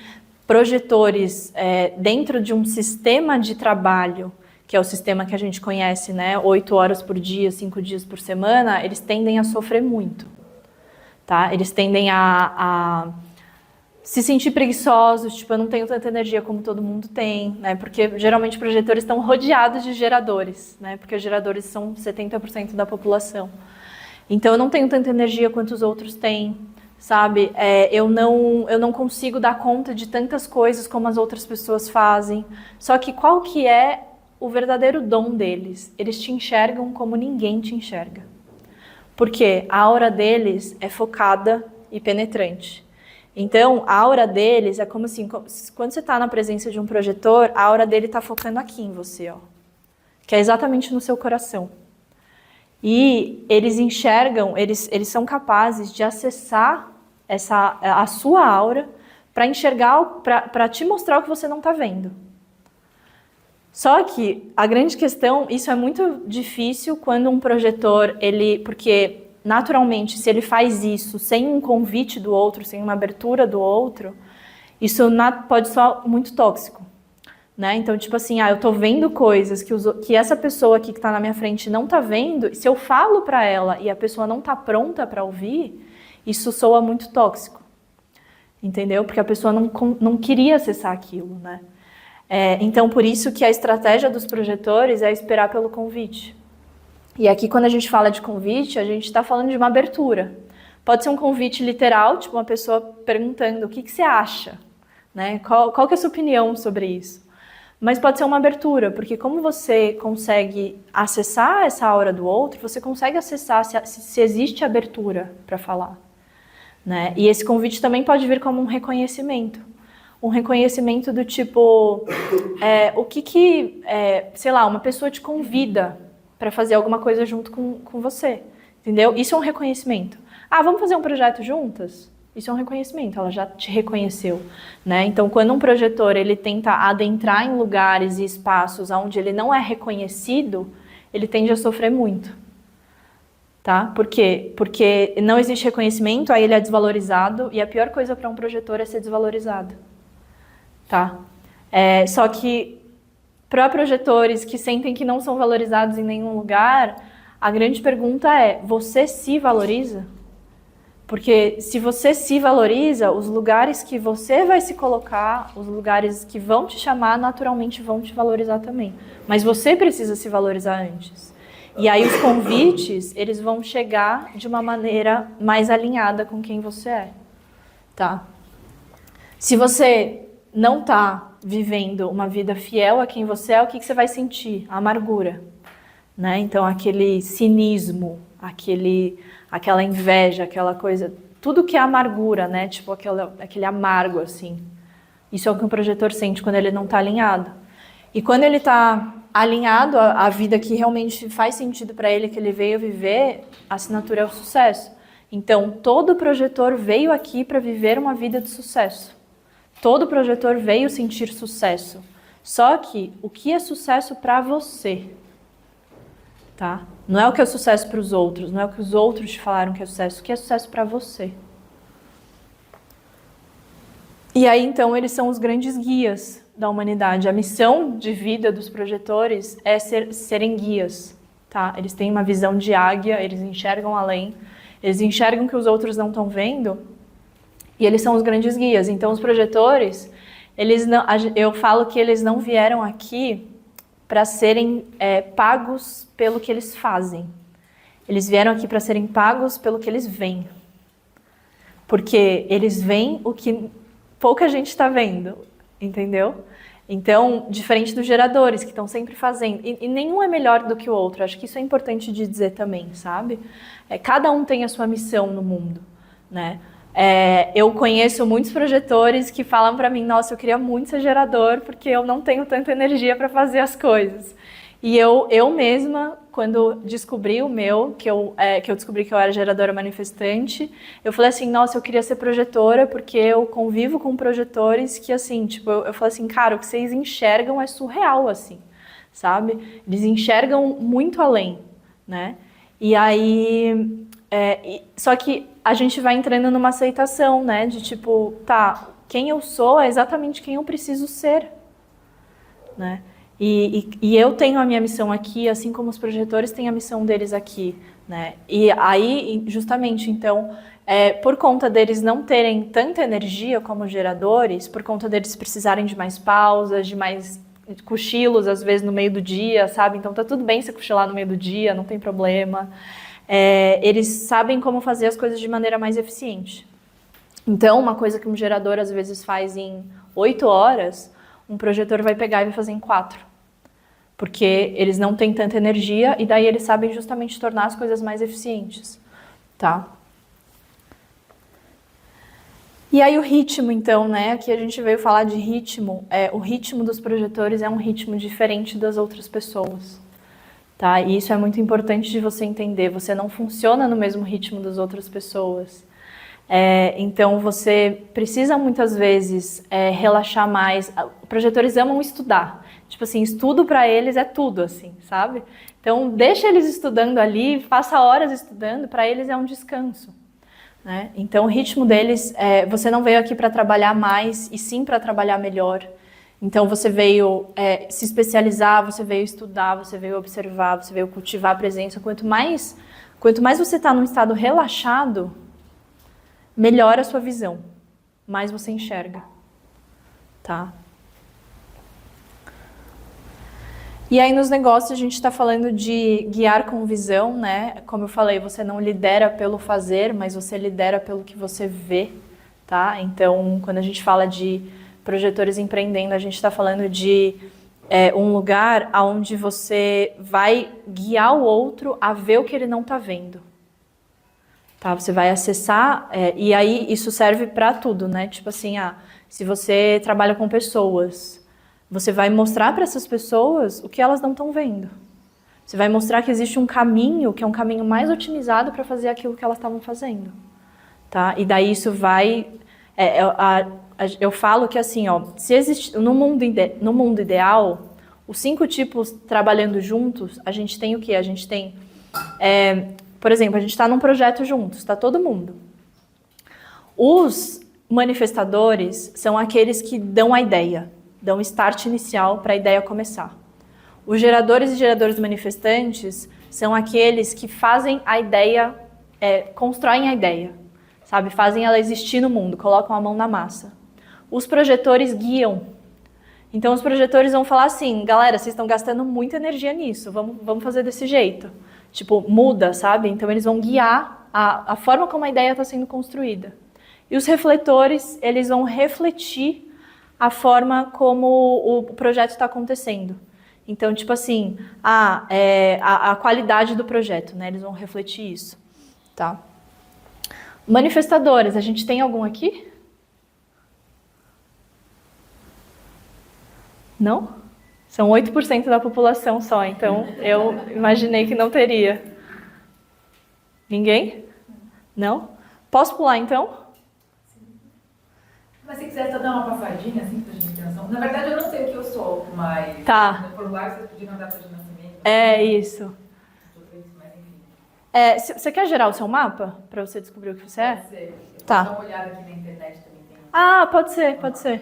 projetores, dentro de um sistema de trabalho, que é o sistema que a gente conhece, né? 8 horas por dia, 5 dias por semana, eles tendem a sofrer muito, tá? Eles tendem a se sentir preguiçosos, tipo, eu não tenho tanta energia como todo mundo tem, né? Porque geralmente projetores estão rodeados de geradores, né? Porque os geradores são 70% da população. Então, eu não tenho tanta energia quanto os outros têm, sabe? Eu não consigo dar conta de tantas coisas como as outras pessoas fazem. Só que qual que é o verdadeiro dom deles? Eles te enxergam como ninguém te enxerga. Porque a aura deles é focada e penetrante. Então, a aura deles é como assim, quando você está na presença de um projetor, a aura dele está focando aqui em você, ó, que é exatamente no seu coração. E eles enxergam, eles são capazes de acessar a sua aura para enxergar, para te mostrar o que você não está vendo. Só que a grande questão, isso é muito difícil quando um projetor, porque naturalmente, se ele faz isso sem um convite do outro, sem uma abertura do outro, isso pode ser muito tóxico. Né? Então, tipo assim, eu tô vendo coisas que essa pessoa aqui que tá na minha frente não tá vendo, e se eu falo para ela e a pessoa não tá pronta para ouvir, isso soa muito tóxico. Entendeu? Porque a pessoa não queria acessar aquilo, né? Então, por isso que a estratégia dos projetores é esperar pelo convite. E aqui, quando a gente fala de convite, a gente está falando de uma abertura. Pode ser um convite literal, tipo uma pessoa perguntando o que você acha, né? Qual que é a sua opinião sobre isso? Mas pode ser uma abertura, porque como você consegue acessar essa aura do outro, você consegue acessar se existe abertura para falar. Né? E esse convite também pode vir como um reconhecimento. Um reconhecimento do tipo, sei lá, uma pessoa te convida para fazer alguma coisa junto com você, entendeu? Isso é um reconhecimento. Vamos fazer um projeto juntas? Isso é um reconhecimento, ela já te reconheceu, né? Então, quando um projetor ele tenta adentrar em lugares e espaços onde ele não é reconhecido, ele tende a sofrer muito, tá? Por quê? Porque não existe reconhecimento, aí ele é desvalorizado, e a pior coisa para um projetor é ser desvalorizado, tá? Só que para projetores que sentem que não são valorizados em nenhum lugar, A grande pergunta é, você se valoriza? Porque se você se valoriza, os lugares que você vai se colocar, os lugares que vão te chamar, naturalmente vão te valorizar também. Mas você precisa se valorizar antes. E aí os convites, eles vão chegar de uma maneira mais alinhada com quem você é, tá? Se você não está vivendo uma vida fiel a quem você é, o que você vai sentir? A amargura, né? Então aquele cinismo, aquela inveja, aquela coisa, tudo que é amargura, né? Tipo aquele amargo, assim. Isso é o que um projetor sente quando ele não está alinhado. E quando ele está alinhado à vida que realmente faz sentido para ele, que ele veio viver, a assinatura é o sucesso. Então, todo projetor veio aqui para viver uma vida de sucesso. Todo projetor veio sentir sucesso. Só que, o que é sucesso para você? Tá? Não é o que é sucesso para os outros, não é o que os outros te falaram que é sucesso, o que é sucesso para você. E aí, então, eles são os grandes guias da humanidade. A missão de vida dos projetores é serem guias, tá? Eles têm uma visão de águia, eles enxergam além, eles enxergam que os outros não estão vendo, e eles são os grandes guias. Então, os projetores, eu falo que eles não vieram aqui para serem pagos pelo que eles fazem. Eles vieram aqui para serem pagos pelo que eles veem. Porque eles veem o que pouca gente está vendo, entendeu? Então, diferente dos geradores, que estão sempre fazendo. E nenhum é melhor do que o outro. Acho que isso é importante de dizer também, sabe? Cada um tem a sua missão no mundo, né? Eu conheço muitos projetores que falam para mim, nossa, eu queria muito ser gerador porque eu não tenho tanta energia para fazer as coisas. E eu mesma, quando descobri o meu, que eu descobri que eu era geradora manifestante, eu falei assim, nossa, eu queria ser projetora porque eu convivo com projetores que, assim, tipo, eu falei assim, cara, o que vocês enxergam é surreal, assim, sabe? Eles enxergam muito além, né? E aí, só que a gente vai entrando numa aceitação, né? De tipo, tá, quem eu sou é exatamente quem eu preciso ser, né? E eu tenho a minha missão aqui, assim como os projetores têm a missão deles aqui, né? E aí, justamente, então, por conta deles não terem tanta energia como os geradores, por conta deles precisarem de mais pausas, de mais cochilos, às vezes, no meio do dia, sabe? Então, tá tudo bem você cochilar no meio do dia, não tem problema. Eles sabem como fazer as coisas de maneira mais eficiente. Então, uma coisa que um gerador, às vezes, faz em 8 horas, um projetor vai pegar e vai fazer em 4. Porque eles não têm tanta energia e daí eles sabem justamente tornar as coisas mais eficientes, tá? E aí o ritmo, então, né? Aqui a gente veio falar de ritmo. O ritmo dos projetores é um ritmo diferente das outras pessoas, tá? E isso é muito importante de você entender. Você não funciona no mesmo ritmo das outras pessoas. Então você precisa muitas vezes relaxar mais. Projetores amam estudar. Tipo assim, estudo para eles é tudo, assim, sabe? Então, deixa eles estudando ali, faça horas estudando, para eles é um descanso, né? Então, o ritmo deles, você não veio aqui para trabalhar mais, e sim para trabalhar melhor. Então, você veio se especializar, você veio estudar, você veio observar, você veio cultivar a presença. Quanto mais você está num estado relaxado, melhor a sua visão, mais você enxerga, tá? E aí nos negócios a gente está falando de guiar com visão, né? Como eu falei, você não lidera pelo fazer, mas você lidera pelo que você vê, tá? Então, quando a gente fala de projetores empreendendo, a gente está falando de um lugar onde você vai guiar o outro a ver o que ele não está vendo. Tá? Você vai acessar, e aí isso serve para tudo, né? Tipo assim, se você trabalha com pessoas, você vai mostrar para essas pessoas o que elas não estão vendo. Você vai mostrar que existe um caminho, que é um caminho mais otimizado para fazer aquilo que elas estavam fazendo. Tá? E daí isso vai... eu falo que assim, se existe, no mundo ideal, os 5 tipos trabalhando juntos, a gente tem o quê? A gente tem... por exemplo, a gente está num projeto juntos, está todo mundo. Os manifestadores são aqueles que dão a ideia, dão o start inicial para a ideia começar. Os geradores e geradores manifestantes são aqueles que fazem a ideia, constroem a ideia, sabe? Fazem ela existir no mundo, colocam a mão na massa. Os projetores guiam. Então os projetores vão falar assim, galera, vocês estão gastando muita energia nisso, vamos fazer desse jeito. Tipo, muda, sabe? Então eles vão guiar a forma como a ideia está sendo construída. E os refletores, eles vão refletir a forma como o projeto está acontecendo. Então, tipo assim, a qualidade do projeto, né? Eles vão refletir isso, tá? Manifestadores, a gente tem algum aqui? Não? São 8% da população só, então eu imaginei que não teria. Ninguém? Não? Posso pular então? Mas se quiser só dar uma passadinha, assim, pra gente ter noção. Na verdade, eu não sei o que eu sou, mas Tá. no formulário vocês pediram a data de nascimento. É isso. Mas enfim. Você quer gerar o seu mapa para você descobrir o que você é? Pode ser. Eu Tá. vou dar uma olhada aqui na internet também. Tem... Ah, pode ser. Tá. Tem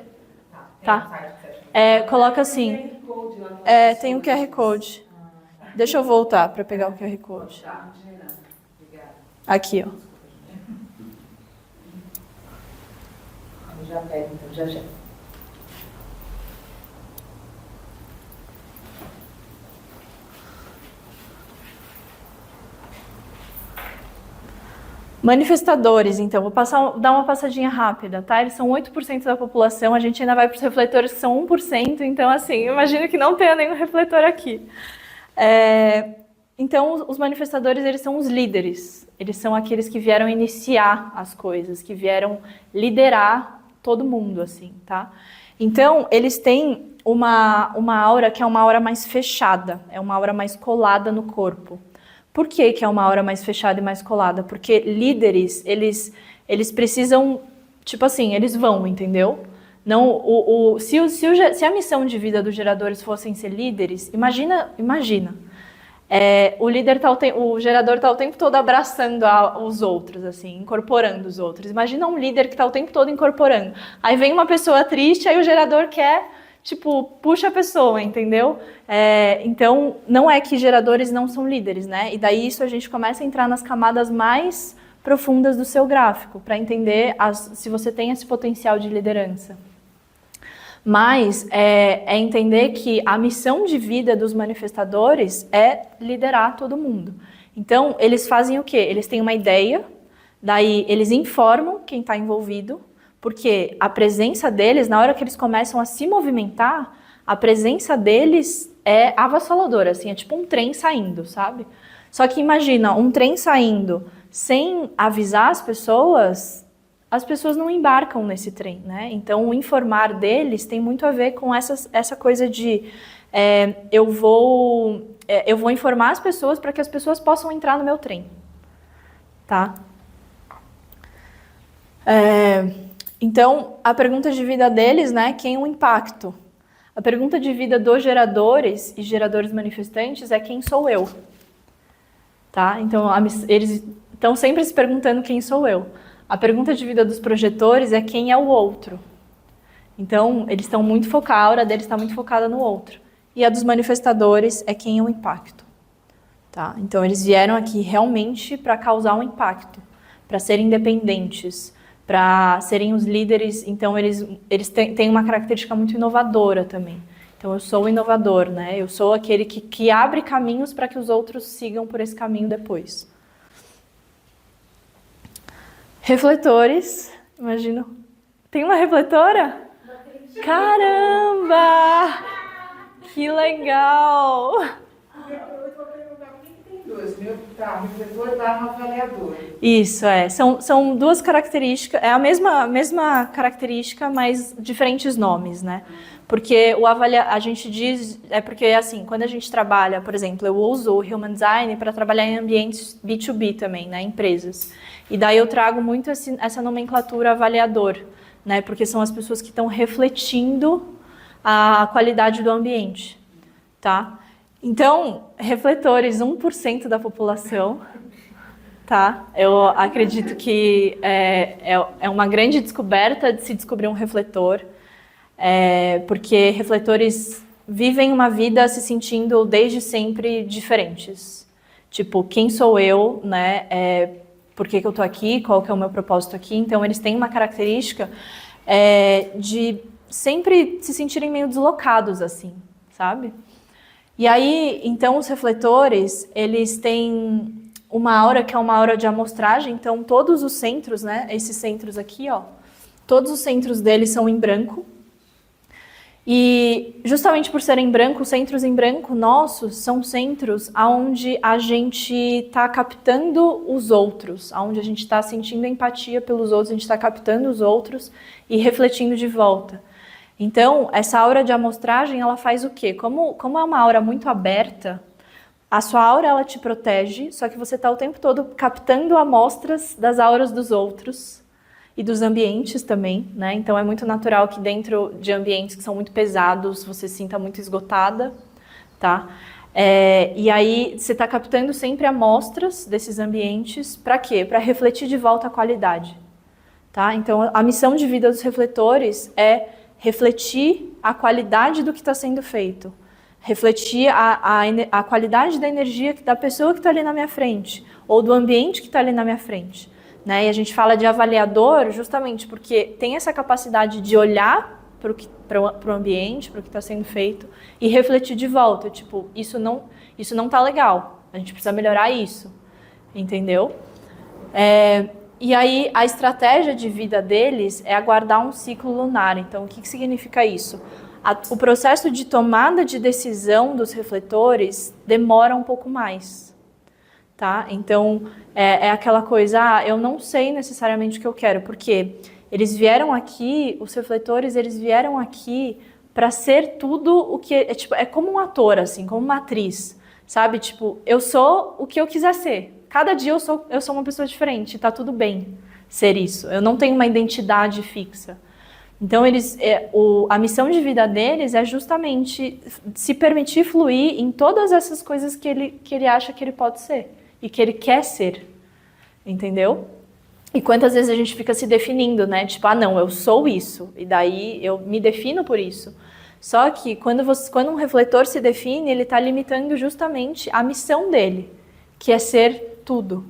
Tá. um site que você acha que Coloca assim. Tem o QR Code. Deixa eu voltar para pegar o QR Code. tá. Obrigada. Aqui, ó. Eu já pego, então, já. Manifestadores, então, dar uma passadinha rápida, tá? Eles são 8% da população, a gente ainda vai para os refletores que são 1%, então, assim, imagino que não tenha nenhum refletor aqui. Então, os manifestadores, eles são os líderes, eles são aqueles que vieram iniciar as coisas, que vieram liderar todo mundo, assim, tá? Então, eles têm uma aura que é uma aura mais fechada, é uma aura mais colada no corpo. Por que é uma aura mais fechada e mais colada? Porque líderes, eles precisam, tipo assim, eles vão, entendeu? Não, se a missão de vida dos geradores fossem ser líderes, imagina, o gerador está o tempo todo abraçando os outros, assim, incorporando os outros. Imagina um líder que está o tempo todo incorporando. Aí vem uma pessoa triste, aí o gerador quer, tipo, puxa a pessoa, entendeu? Então, não é que geradores não são líderes, né? E daí isso a gente começa a entrar nas camadas mais profundas do seu gráfico, para entender se você tem esse potencial de liderança. Mas é entender que a missão de vida dos manifestadores é liderar todo mundo. Então, eles fazem o quê? Eles têm uma ideia, daí eles informam quem está envolvido, porque a presença deles, na hora que eles começam a se movimentar, a presença deles é avassaladora, assim, é tipo um trem saindo, sabe? Só que imagina, um trem saindo sem avisar as pessoas não embarcam nesse trem, né? Então, o informar deles tem muito a ver com essa coisa de eu vou informar as pessoas para que as pessoas possam entrar no meu trem, tá? Então, a pergunta de vida deles, né? Quem é o impacto? A pergunta de vida dos geradores e geradores manifestantes é quem sou eu, tá? Então, eles estão sempre se perguntando quem sou eu. A pergunta de vida dos projetores é quem é o outro. Então, eles estão muito focados, a aura deles está muito focada no outro. E a dos manifestadores é quem é o impacto. Tá? Então, eles vieram aqui realmente para causar um impacto, para serem independentes, para serem os líderes. Então, eles têm uma característica muito inovadora também. Então, eu sou o inovador, né? Eu sou aquele que abre caminhos para que os outros sigam por esse caminho depois. Refletores, imagino. Tem uma refletora? Caramba! Que legal! Eu vou perguntar por que tem dois. Refletor barra avaliador. Isso, são duas características, é a mesma característica, mas diferentes nomes, né? Porque a gente diz, porque assim, quando a gente trabalha, por exemplo, eu uso o Human Design para trabalhar em ambientes B2B também, né, empresas. E daí eu trago muito essa nomenclatura avaliador, né, porque são as pessoas que estão refletindo a qualidade do ambiente, tá? Então, refletores, 1% da população, tá? Eu acredito que é uma grande descoberta de se descobrir um refletor, porque refletores vivem uma vida se sentindo desde sempre diferentes. Tipo, quem sou eu, né? Por que eu tô aqui? Qual que é o meu propósito aqui? Então, eles têm uma característica de sempre se sentirem meio deslocados, assim, sabe? E aí, então, os refletores, eles têm uma aura que é uma aura de amostragem. Então, todos os centros, né? Esses centros aqui, ó. Todos os centros deles são em branco. E justamente por serem branco, os centros em branco nossos são centros onde a gente está captando os outros, onde a gente está sentindo empatia pelos outros, a gente está captando os outros e refletindo de volta. Então, essa aura de amostragem, ela faz o quê? Como é uma aura muito aberta, a sua aura ela te protege, só que você está o tempo todo captando amostras das auras dos outros e dos ambientes também, né? Então é muito natural que dentro de ambientes que são muito pesados, você se sinta muito esgotada, tá? E aí você está captando sempre amostras desses ambientes, para quê? Para refletir de volta a qualidade, tá? Então a missão de vida dos refletores é refletir a qualidade do que está sendo feito, refletir a qualidade da energia da pessoa que está ali na minha frente, ou do ambiente que está ali na minha frente. Né? E a gente fala de avaliador justamente porque tem essa capacidade de olhar para o ambiente, para o que está sendo feito e refletir de volta, tipo, isso não está legal, a gente precisa melhorar isso, entendeu? E aí a estratégia de vida deles é aguardar um ciclo lunar. Então, o que significa isso? O processo de tomada de decisão dos refletores demora um pouco mais. Tá? Então, é aquela coisa, eu não sei necessariamente o que eu quero, porque eles vieram aqui, os refletores, eles vieram aqui para ser tudo o que... É como um ator, assim, como uma atriz, sabe? Tipo, eu sou o que eu quiser ser. Cada dia eu sou uma pessoa diferente, tá tudo bem ser isso. Eu não tenho uma identidade fixa. Então, a missão de vida deles é justamente se permitir fluir em todas essas coisas que ele acha que ele pode ser. E que ele quer ser, entendeu? E quantas vezes a gente fica se definindo, né? Tipo, não, eu sou isso, e daí eu me defino por isso. Só que quando um refletor se define, ele está limitando justamente a missão dele, que é ser tudo,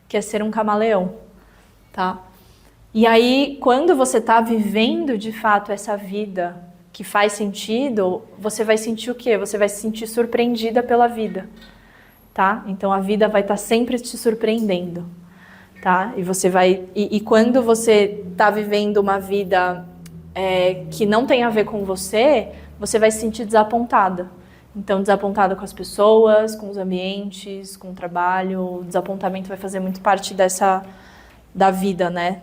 que é ser um camaleão, tá? E aí, quando você está vivendo de fato essa vida que faz sentido, você vai sentir o quê? Você vai se sentir surpreendida pela vida. Tá? Então a vida vai estar sempre te surpreendendo, tá? E você vai e quando você está vivendo uma vida que não tem a ver com você, você vai se sentir desapontada. Então desapontada com as pessoas, com os ambientes, com o trabalho. O desapontamento vai fazer muito parte da vida, né?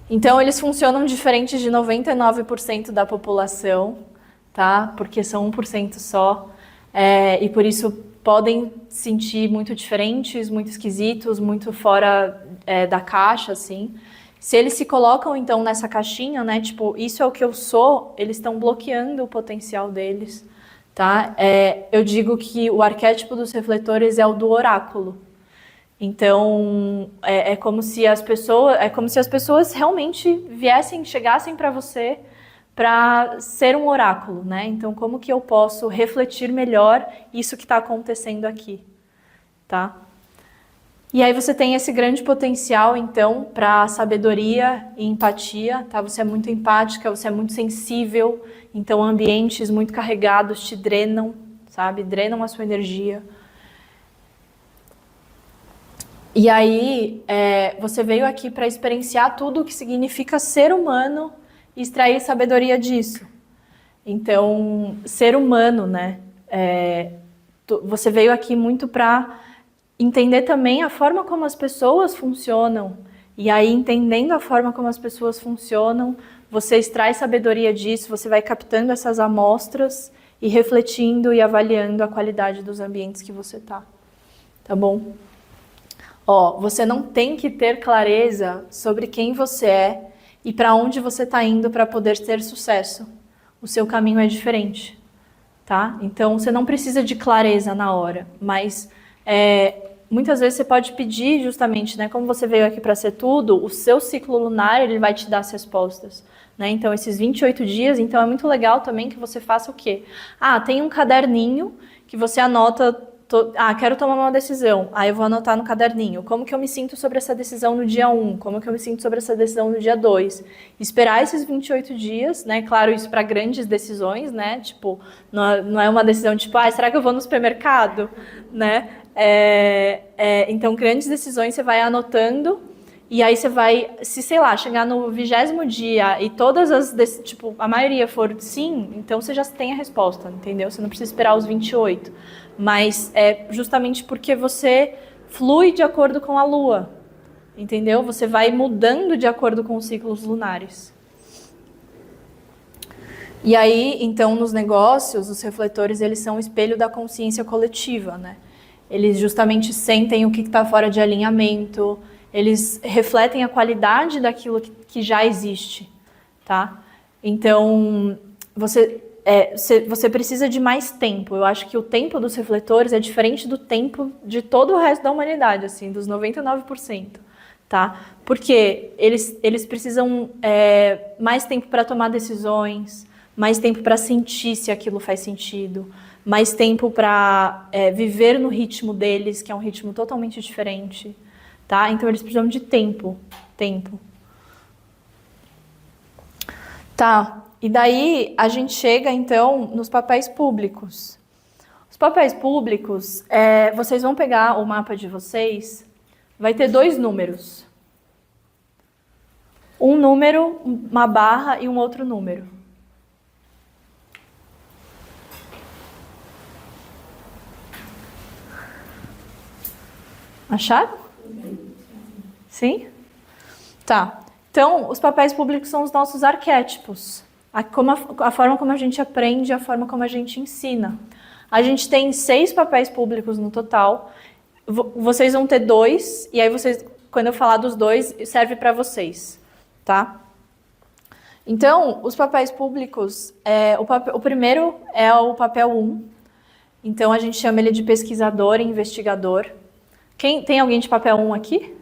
Então eles funcionam diferente de 99% da população, tá? Porque são 1% só. E por isso podem se sentir muito diferentes, muito esquisitos, muito fora da caixa, assim. Se eles se colocam, então, nessa caixinha, né, tipo, isso é o que eu sou, eles estão bloqueando o potencial deles, tá? Eu digo que o arquétipo dos refletores é o do oráculo. Então, é como se as pessoas realmente chegassem para você para ser um oráculo, né? Então, como que eu posso refletir melhor isso que está acontecendo aqui, tá? E aí você tem esse grande potencial, então, para sabedoria e empatia, tá? Você é muito empática, você é muito sensível, então ambientes muito carregados te drenam, sabe? Drenam a sua energia. E aí, você veio aqui para experienciar tudo o que significa ser humano e extrair sabedoria disso. Então, ser humano, né? Você veio aqui muito para entender também a forma como as pessoas funcionam. E aí, entendendo a forma como as pessoas funcionam, você extrai sabedoria disso, você vai captando essas amostras e refletindo e avaliando a qualidade dos ambientes que você tá. Tá bom? Você não tem que ter clareza sobre quem você é e para onde você está indo para poder ter sucesso. O seu caminho é diferente, tá? Então, você não precisa de clareza na hora, mas muitas vezes você pode pedir justamente, né? Como você veio aqui para ser tudo, o seu ciclo lunar, ele vai te dar as respostas, né? Então, esses 28 dias, então é muito legal também que você faça o quê? Tem um caderninho que você anota quero tomar uma decisão. Aí eu vou anotar no caderninho. Como que eu me sinto sobre essa decisão no dia 1? Como que eu me sinto sobre essa decisão no dia 2? Esperar esses 28 dias, né? Claro, isso para grandes decisões, né? Tipo, não é uma decisão tipo, será que eu vou no supermercado? Né? Então, grandes decisões você vai anotando. E aí você vai, se sei lá, chegar no 20º dia e todas tipo, a maioria for sim, então você já tem a resposta, entendeu? Você não precisa esperar os 28. Mas é justamente porque você flui de acordo com a Lua, entendeu? Você vai mudando de acordo com os ciclos lunares. E aí, então, nos negócios, os refletores, eles são o espelho da consciência coletiva, né? Eles justamente sentem o que está fora de alinhamento. Eles refletem a qualidade daquilo que já existe, tá? Então, você precisa de mais tempo. Eu acho que o tempo dos refletores é diferente do tempo de todo o resto da humanidade, assim, dos 99%, tá? Porque eles precisam mais tempo para tomar decisões, mais tempo para sentir se aquilo faz sentido, mais tempo para viver no ritmo deles, que é um ritmo totalmente diferente. Tá? Então, eles precisam de tempo. Tá, e daí a gente chega, então, nos papéis públicos. Os papéis públicos, vocês vão pegar o mapa de vocês, vai ter 2 números. Um número, uma barra e um outro número. Acharam? Sim? Tá. Então, os papéis públicos são os nossos arquétipos. A forma como a gente aprende, a forma como a gente ensina. A gente tem 6 papéis públicos no total. Vocês vão ter 2, e aí quando eu falar dos 2, serve para vocês, tá? Então, os papéis públicos, o primeiro é o papel 1. Então, a gente chama ele de pesquisador e investigador. Tem alguém de papel 1 aqui?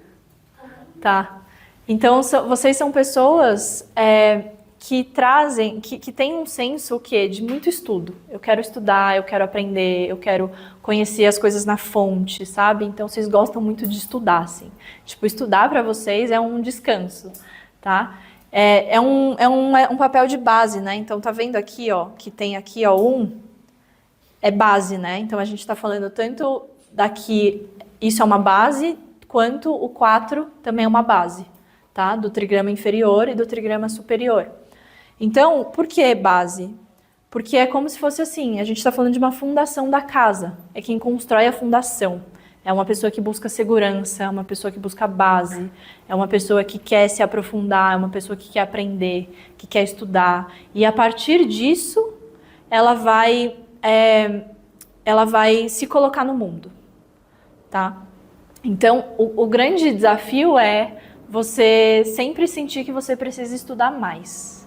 Tá. Então, vocês são pessoas que trazem, que têm um senso de muito estudo. Eu quero estudar, eu quero aprender, eu quero conhecer as coisas na fonte, sabe? Então, vocês gostam muito de estudar, assim. Tipo, estudar para vocês é um descanso, tá? É um papel de base, né? Então, tá vendo aqui, ó, que tem aqui, ó, 1, é base, né? Então, a gente tá falando tanto daqui, isso é uma base, quanto o 4 também é uma base, tá? Do trigrama inferior e do trigrama superior. Então, por que base? Porque é como se fosse assim, a gente está falando de uma fundação da casa, é quem constrói a fundação. É uma pessoa que busca segurança, é uma pessoa que busca base, é uma pessoa que quer se aprofundar, é uma pessoa que quer aprender, que quer estudar. E a partir disso, ela vai se colocar no mundo, tá? Então, o grande desafio é você sempre sentir que você precisa estudar mais.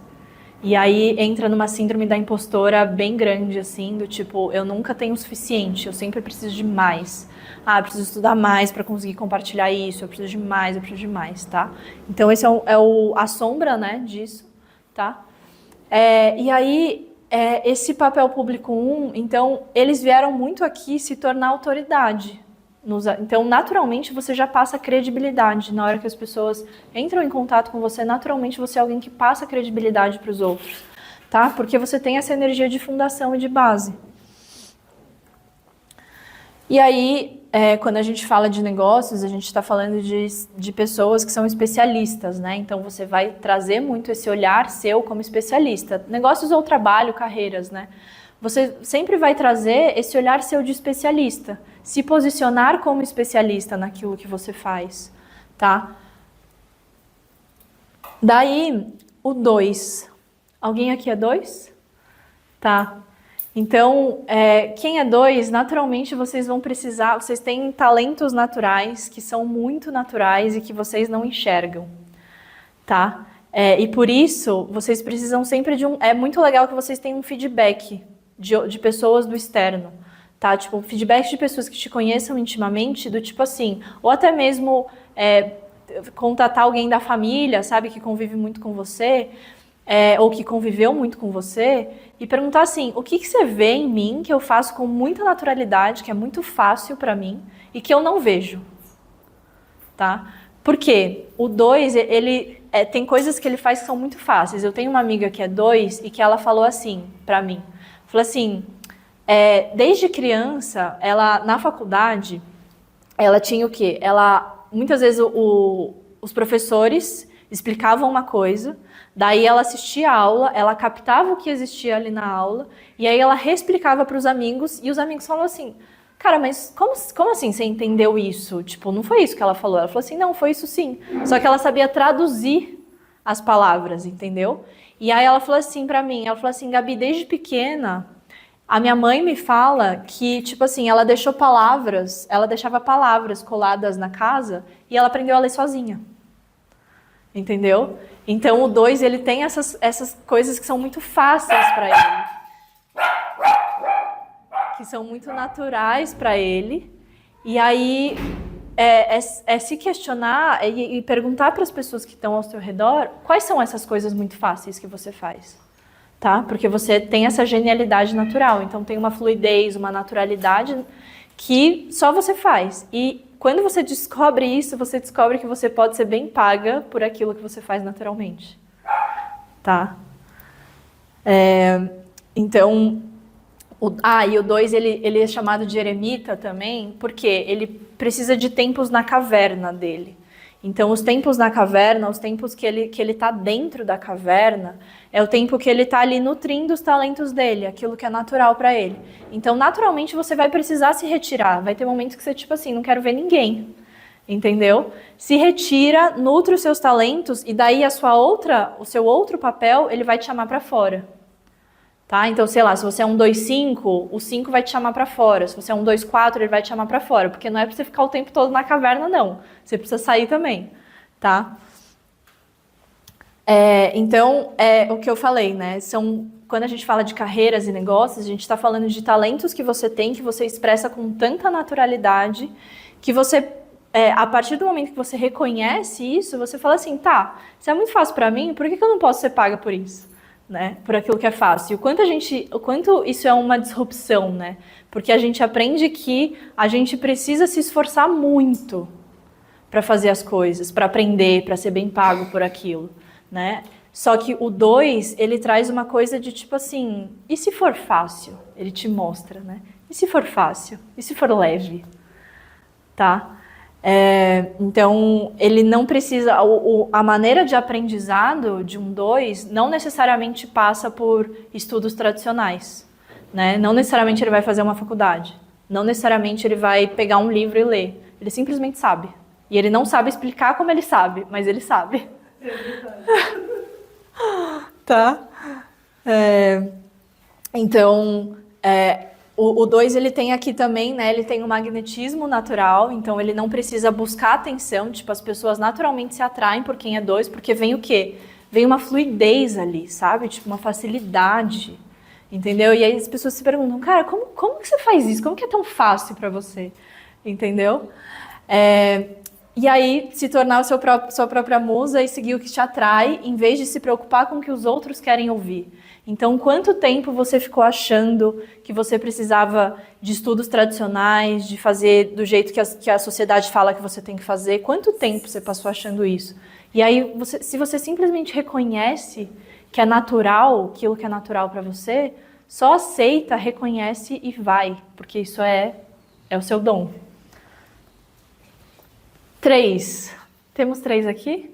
E aí entra numa síndrome da impostora bem grande, assim, do tipo, eu nunca tenho o suficiente, eu sempre preciso de mais. Eu preciso estudar mais para conseguir compartilhar isso, eu preciso de mais, tá? Então, esse a sombra, né, disso, tá? E aí, esse papel público 1, então, eles vieram muito aqui se tornar autoridade. Então, naturalmente, você já passa credibilidade. Na hora que as pessoas entram em contato com você, naturalmente você é alguém que passa credibilidade para os outros, tá? Porque você tem essa energia de fundação e de base. E aí, quando a gente fala de negócios, a gente está falando de pessoas que são especialistas, né? Então, você vai trazer muito esse olhar seu como especialista. Negócios ou trabalho, carreiras, né? Você sempre vai trazer esse olhar seu de especialista, se posicionar como especialista naquilo que você faz, tá? Daí, o 2. Alguém aqui é 2? Tá. Então, quem é 2, naturalmente vocês vão precisar, vocês têm talentos naturais que são muito naturais e que vocês não enxergam, tá? E por isso, vocês precisam sempre é muito legal que vocês tenham um feedback de pessoas do externo, tá? Tipo, feedback de pessoas que te conheçam intimamente, do tipo assim, ou até mesmo contatar alguém da família, sabe, que convive muito com você, ou que conviveu muito com você, e perguntar assim, o que você vê em mim que eu faço com muita naturalidade, que é muito fácil para mim, e que eu não vejo, tá? Porque o 2, ele tem coisas que ele faz que são muito fáceis. Eu tenho uma amiga que é 2 e que ela falou assim pra mim, falou assim, desde criança, ela na faculdade, ela tinha o quê? Muitas vezes os professores explicavam uma coisa, daí ela assistia a aula, ela captava o que existia ali na aula, e aí ela reexplicava para os amigos, e os amigos falavam assim, cara, mas como assim você entendeu isso? Tipo, não foi isso que ela falou. Ela falou assim, não, foi isso sim. Só que ela sabia traduzir as palavras, entendeu? E aí ela falou assim pra mim, ela falou assim, Gabi, desde pequena, a minha mãe me fala que, tipo assim, ela deixava palavras coladas na casa e ela aprendeu a ler sozinha. Entendeu? Então o 2, ele tem essas coisas que são muito fáceis pra ele. Que são muito naturais para ele, e aí se questionar e perguntar para as pessoas que estão ao seu redor quais são essas coisas muito fáceis que você faz, tá? Porque você tem essa genialidade natural, então tem uma fluidez, uma naturalidade que só você faz, e quando você descobre isso, você descobre que você pode ser bem paga por aquilo que você faz naturalmente, tá? Então... e o 2, ele é chamado de eremita também, porque ele precisa de tempos na caverna dele. Então, os tempos na caverna, os tempos que ele tá dentro da caverna, é o tempo que ele tá ali nutrindo os talentos dele, aquilo que é natural para ele. Então, naturalmente, você vai precisar se retirar. Vai ter momentos que você, tipo assim, não quero ver ninguém, entendeu? Se retira, nutre os seus talentos, e daí o seu outro papel, ele vai te chamar para fora. Tá? Então, sei lá, se você é um 2-5, o 5 vai te chamar para fora. Se você é um 2-4, ele vai te chamar para fora. Porque não é para você ficar o tempo todo na caverna, não. Você precisa sair também, tá? Então, o que eu falei, né? Quando a gente fala de carreiras e negócios, a gente está falando de talentos que você tem, que você expressa com tanta naturalidade, que você, a partir do momento que você reconhece isso, você fala assim, tá, isso é muito fácil para mim, por que eu não posso ser paga por isso? Né, por aquilo que é fácil. O quanto isso é uma disrupção, né? Porque a gente aprende que a gente precisa se esforçar muito para fazer as coisas, para aprender, para ser bem pago por aquilo, né? Só que o 2, ele traz uma coisa de tipo assim, e se for fácil? Ele te mostra, né? E se for fácil? E se for leve? Tá? Então, ele não precisa... A maneira de aprendizado de um 2 não necessariamente passa por estudos tradicionais, né? Não necessariamente ele vai fazer uma faculdade. Não necessariamente ele vai pegar um livro e ler. Ele simplesmente sabe. E ele não sabe explicar como ele sabe, mas ele sabe. Tá? Então... O 2, ele tem aqui também, né, ele tem um magnetismo natural, então ele não precisa buscar atenção, tipo, as pessoas naturalmente se atraem por quem é 2, porque vem o quê? Vem uma fluidez ali, sabe? Tipo, uma facilidade, entendeu? E aí as pessoas se perguntam, cara, como que você faz isso? Como que é tão fácil pra você? Entendeu? E aí, se tornar sua própria musa e seguir o que te atrai, em vez de se preocupar com o que os outros querem ouvir. Então, quanto tempo você ficou achando que você precisava de estudos tradicionais, de fazer do jeito que a sociedade fala que você tem que fazer? Quanto tempo você passou achando isso? E aí, se você simplesmente reconhece que é natural, aquilo que é natural para você, só aceita, reconhece e vai, porque isso é o seu dom. 3. Temos 3 aqui?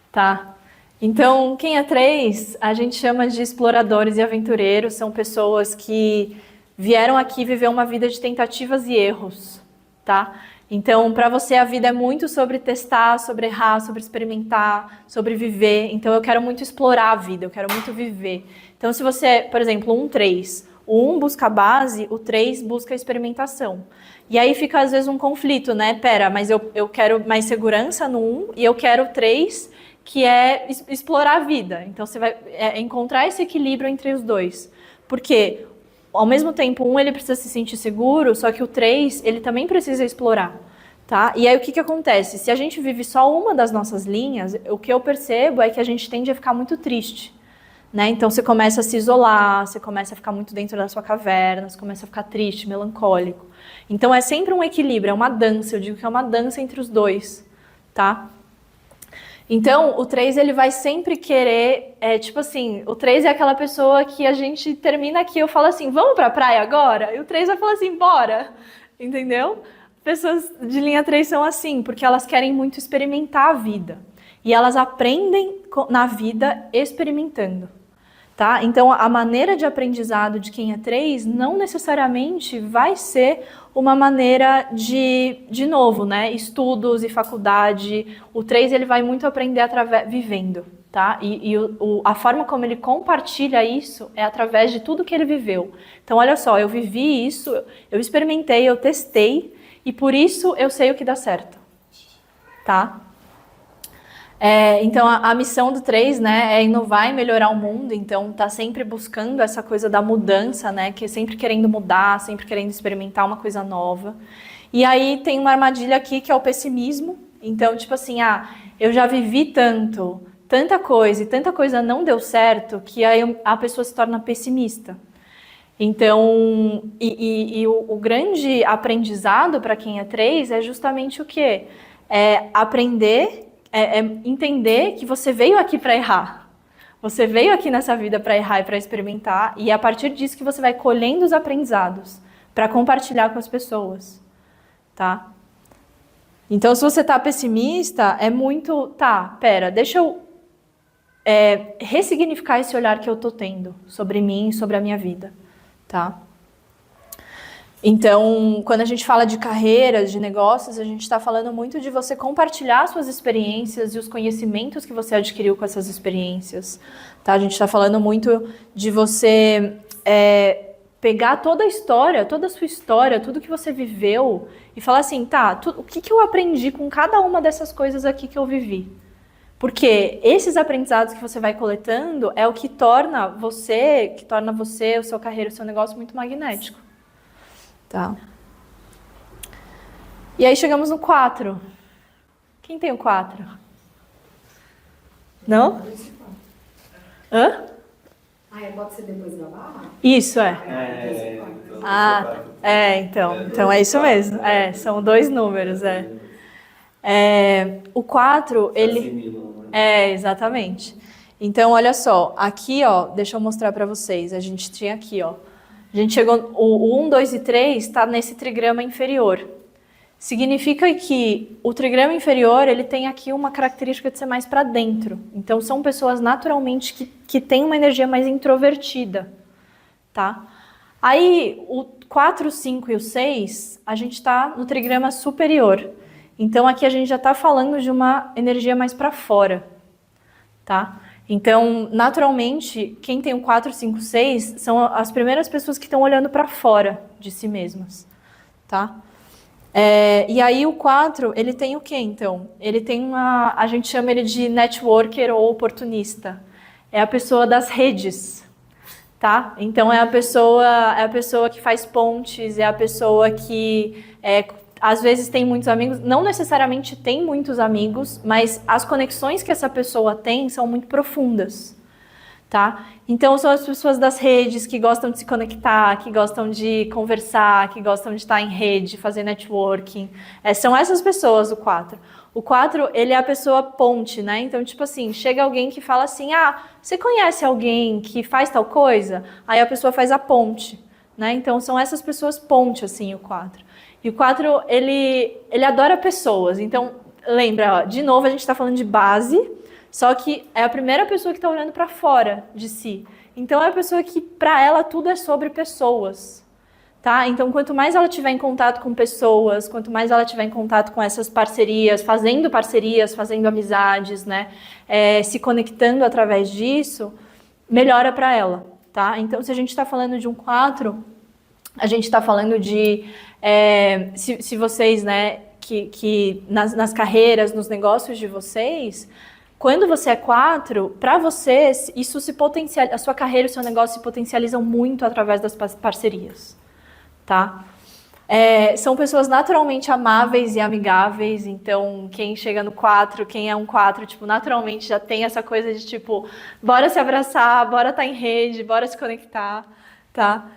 Tá. Então, quem é 3, a gente chama de exploradores e aventureiros, são pessoas que vieram aqui viver uma vida de tentativas e erros, tá? Então, para você a vida é muito sobre testar, sobre errar, sobre experimentar, sobre viver. Então, eu quero muito explorar a vida, eu quero muito viver. Então, se você, por exemplo, um 3, o 1 busca a base, o 3 busca a experimentação. E aí fica às vezes um conflito, né? Pera, mas eu quero mais segurança no 1 e eu quero 3, que é explorar a vida. Então, você vai encontrar esse equilíbrio entre os dois. Porque, ao mesmo tempo, o 1 ele precisa se sentir seguro, só que o 3, ele também precisa explorar. Tá? E aí, o que acontece? Se a gente vive só uma das nossas linhas, o que eu percebo é que a gente tende a ficar muito triste. né? Então você começa a se isolar, você começa a ficar muito dentro da sua caverna, você começa a ficar triste, melancólico. Então é sempre um equilíbrio, é uma dança, eu digo que é uma dança entre os dois, tá? Então, o 3, ele vai sempre querer, tipo assim, o 3 é aquela pessoa que a gente termina aqui, eu falo assim, vamos pra praia agora? E o 3 vai falar assim, bora, entendeu? Pessoas de linha 3 são assim, porque elas querem muito experimentar a vida. E elas aprendem na vida experimentando, tá? Então, a maneira de aprendizado de quem é 3 não necessariamente vai ser uma maneira de novo, né? Estudos e faculdade. O 3, ele vai muito aprender vivendo, tá? E a forma como ele compartilha isso é através de tudo que ele viveu. Então, olha só, eu vivi isso, eu experimentei, eu testei, e por isso eu sei o que dá certo, tá? Então, a missão do 3, né, é inovar e melhorar o mundo, então tá sempre buscando essa coisa da mudança, né, que é sempre querendo mudar, sempre querendo experimentar uma coisa nova. E aí tem uma armadilha aqui que é o pessimismo, então tipo assim, eu já vivi tanta coisa e tanta coisa não deu certo, que aí a pessoa se torna pessimista. Então, o grande aprendizado para quem é 3 é justamente o quê? É aprender... entender que você veio aqui para errar. Você veio aqui nessa vida para errar e para experimentar, e é a partir disso que você vai colhendo os aprendizados para compartilhar com as pessoas, tá? Então, se você tá pessimista, é muito, deixa eu ressignificar esse olhar que eu tô tendo sobre mim, sobre a minha vida, tá? Então, quando a gente fala de carreiras, de negócios, a gente está falando muito de você compartilhar suas experiências e os conhecimentos que você adquiriu com essas experiências, tá? A gente está falando muito de você pegar toda a história, toda a sua história, tudo que você viveu e falar assim, o que eu aprendi com cada uma dessas coisas aqui que eu vivi? Porque esses aprendizados que você vai coletando é o que torna você, o seu carreira, o seu negócio muito magnético. Tá. E aí chegamos no 4. Quem tem o 4? Não? Hã? Pode ser depois da barra? Isso, então é isso mesmo. São 2 números, o 4, ele... exatamente. Então, olha só, aqui, ó, deixa eu mostrar para vocês. A gente tinha aqui, ó. A gente chegou, o 1, 2 e 3 está nesse trigrama inferior. Significa que o trigrama inferior, ele tem aqui uma característica de ser mais para dentro. Então, são pessoas naturalmente que têm uma energia mais introvertida, tá? Aí, o 4, 5 e o 6, a gente está no trigrama superior. Então, aqui a gente já está falando de uma energia mais para fora, tá? Então, naturalmente, quem tem o 4, 5, 6 são as primeiras pessoas que estão olhando para fora de si mesmas, tá? E aí o 4, ele tem o quê, então? Ele tem a gente chama ele de networker ou oportunista. É a pessoa das redes, tá? Então, é a pessoa que faz pontes, é a pessoa que... às vezes tem muitos amigos, não necessariamente tem muitos amigos, mas as conexões que essa pessoa tem são muito profundas, tá? Então, são as pessoas das redes que gostam de se conectar, que gostam de conversar, que gostam de estar em rede, fazer networking. São essas pessoas, o 4. O 4, ele é a pessoa ponte, né? Então, tipo assim, chega alguém que fala assim, você conhece alguém que faz tal coisa? Aí a pessoa faz a ponte, né? Então, são essas pessoas ponte, assim, o 4. E o 4, ele adora pessoas. Então, lembra, de novo, a gente está falando de base, só que é a primeira pessoa que está olhando para fora de si. Então, é a pessoa que, para ela, tudo é sobre pessoas, tá? Então, quanto mais ela tiver em contato com pessoas, quanto mais ela tiver em contato com essas parcerias, fazendo amizades, né? Se conectando através disso, melhora para ela, tá? Então, se a gente está falando de um 4, a gente está falando de... se vocês, né, que nas carreiras, nos negócios de vocês, quando você é 4, para você, isso se potencializa, a sua carreira e o seu negócio se potencializam muito através das parcerias, tá? São pessoas naturalmente amáveis e amigáveis, então quem chega no 4, quem é um 4, tipo, naturalmente já tem essa coisa de tipo, bora se abraçar, bora estar em rede, bora se conectar, tá?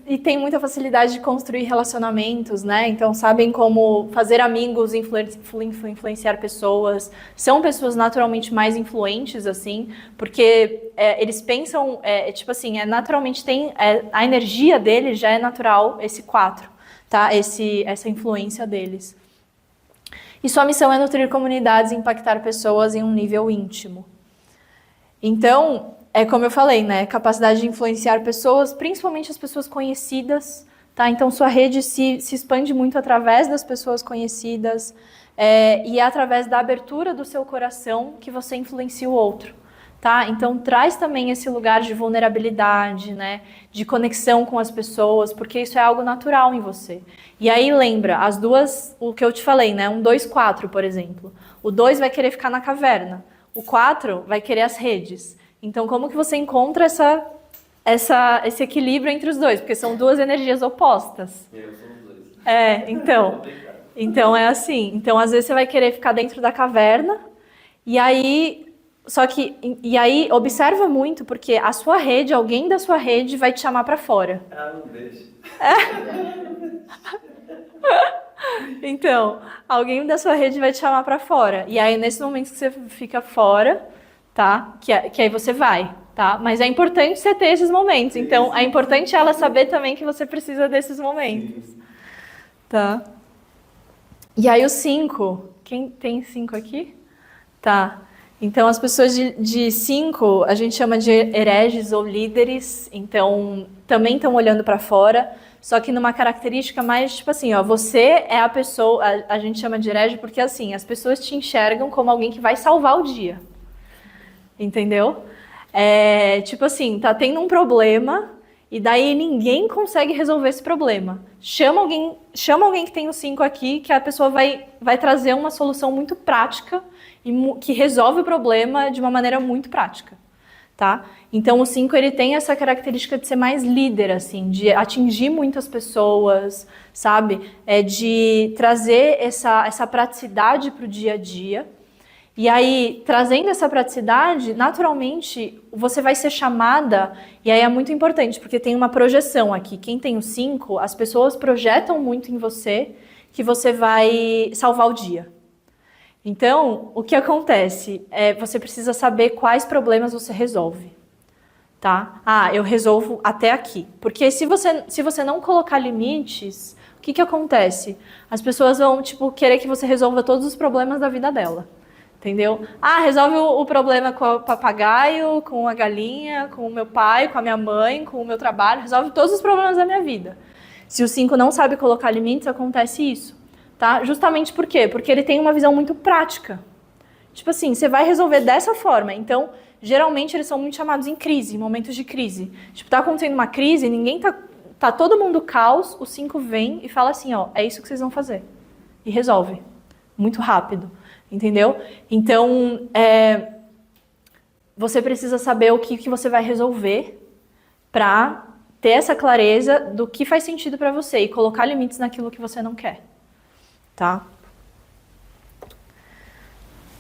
E tem muita facilidade de construir relacionamentos, né? Então sabem como fazer amigos, influenciar pessoas. São pessoas naturalmente mais influentes, assim, porque eles pensam, tipo assim, naturalmente a energia deles já é natural, esse 4, tá? Essa influência deles. E sua missão é nutrir comunidades e impactar pessoas em um nível íntimo. Então, como eu falei, né? Capacidade de influenciar pessoas, principalmente as pessoas conhecidas, tá? Então, sua rede se expande muito através das pessoas conhecidas e é através da abertura do seu coração que você influencia o outro, tá? Então, traz também esse lugar de vulnerabilidade, né? De conexão com as pessoas, porque isso é algo natural em você. E aí, lembra, as duas, o que eu te falei, né? 1, 2, 4, por exemplo. O 2 vai querer ficar na caverna. O 4 vai querer as redes. Então, como que você encontra esse equilíbrio entre os dois? Porque são duas energias opostas. Eu sou os dois. Então é assim. Então, às vezes você vai querer ficar dentro da caverna, e aí observa muito, porque a sua rede, alguém da sua rede vai te chamar para fora. Não deixa. Então, alguém da sua rede vai te chamar para fora. E aí, nesse momento que você fica fora, tá? Que aí você vai, tá? Mas é importante você ter esses momentos. Então, é importante ela saber também que você precisa desses momentos. Tá? E aí, o 5. Quem tem 5 aqui? Tá. Então, as pessoas de 5, a gente chama de hereges ou líderes. Então, também estão olhando para fora. Só que numa característica mais, tipo assim, ó, você é a pessoa, a gente chama de herege porque, assim, as pessoas te enxergam como alguém que vai salvar o dia. Entendeu? Tipo assim, tá tendo um problema e daí ninguém consegue resolver esse problema. Chama alguém que tem o 5 aqui, que a pessoa vai trazer uma solução muito prática e que resolve o problema de uma maneira muito prática. Tá? Então o 5 ele tem essa característica de ser mais líder, assim, de atingir muitas pessoas, sabe? De trazer essa praticidade para o dia a dia. E aí, trazendo essa praticidade, naturalmente, você vai ser chamada, e aí é muito importante, porque tem uma projeção aqui. Quem tem o 5, as pessoas projetam muito em você que você vai salvar o dia. Então, o que acontece? Você precisa saber quais problemas você resolve, tá? Eu resolvo até aqui. Porque se você não colocar limites, o que acontece? As pessoas vão, tipo, querer que você resolva todos os problemas da vida dela. Entendeu? Resolve o problema com o papagaio, com a galinha, com o meu pai, com a minha mãe, com o meu trabalho. Resolve todos os problemas da minha vida. Se o 5 não sabe colocar limites, acontece isso. Tá? Justamente por quê? Porque ele tem uma visão muito prática. Tipo assim, você vai resolver dessa forma. Então, geralmente eles são muito chamados em crise, em momentos de crise. Tipo, tá acontecendo uma crise, tá todo mundo caos, o 5 vem e fala assim, ó, é isso que vocês vão fazer. E resolve. Muito rápido. Entendeu? Então, você precisa saber o que você vai resolver para ter essa clareza do que faz sentido para você e colocar limites naquilo que você não quer. Tá?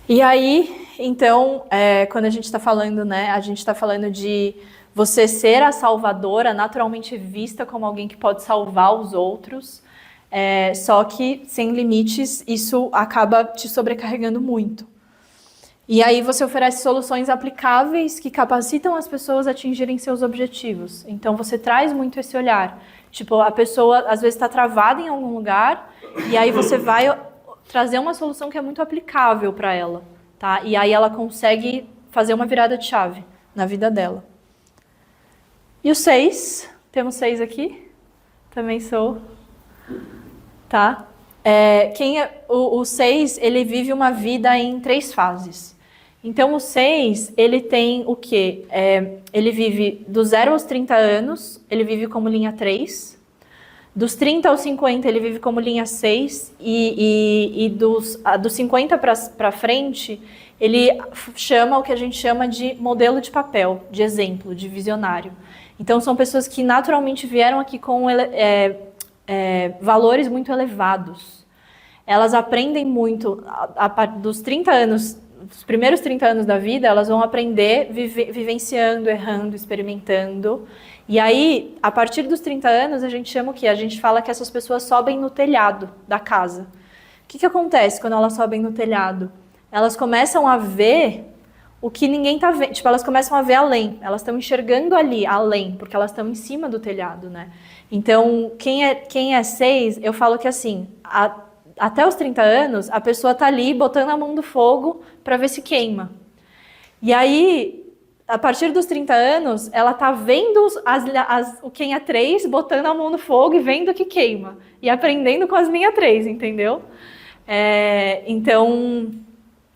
E aí, então, quando a gente está falando, né, a gente está falando de você ser a salvadora, naturalmente vista como alguém que pode salvar os outros, só que sem limites, isso acaba te sobrecarregando muito. E aí você oferece soluções aplicáveis que capacitam as pessoas a atingirem seus objetivos. Então você traz muito esse olhar. Tipo, a pessoa às vezes está travada em algum lugar e aí você vai trazer uma solução que é muito aplicável para ela, tá? E aí ela consegue fazer uma virada de chave na vida dela. E o 6, temos 6 aqui, também sou, tá? O 6, ele vive uma vida em 3 fases. Então o 6, ele tem o quê? Ele vive do 0 aos 30 anos, ele vive como linha 3. Dos 30 aos 50, ele vive como linha 6. E dos 50 para frente, ele chama o que a gente chama de modelo de papel, de exemplo, de visionário. Então são pessoas que naturalmente vieram aqui com valores muito elevados. Elas aprendem muito, dos 30 anos, os primeiros 30 anos da vida, elas vão aprender vivenciando, errando, experimentando. E aí, a partir dos 30 anos, a gente chama o quê? A gente fala que essas pessoas sobem no telhado da casa. O que acontece quando elas sobem no telhado? Elas começam a ver o que ninguém está vendo. Tipo, elas começam a ver além. Elas estão enxergando ali, além, porque elas estão em cima do telhado, né? Então, quem é 6, eu falo que assim, até os 30 anos, a pessoa está ali botando a mão no fogo para ver se queima. E aí, a partir dos 30 anos, ela está vendo quem é 3 botando a mão no fogo e vendo que queima. E aprendendo com as linhas 3, entendeu?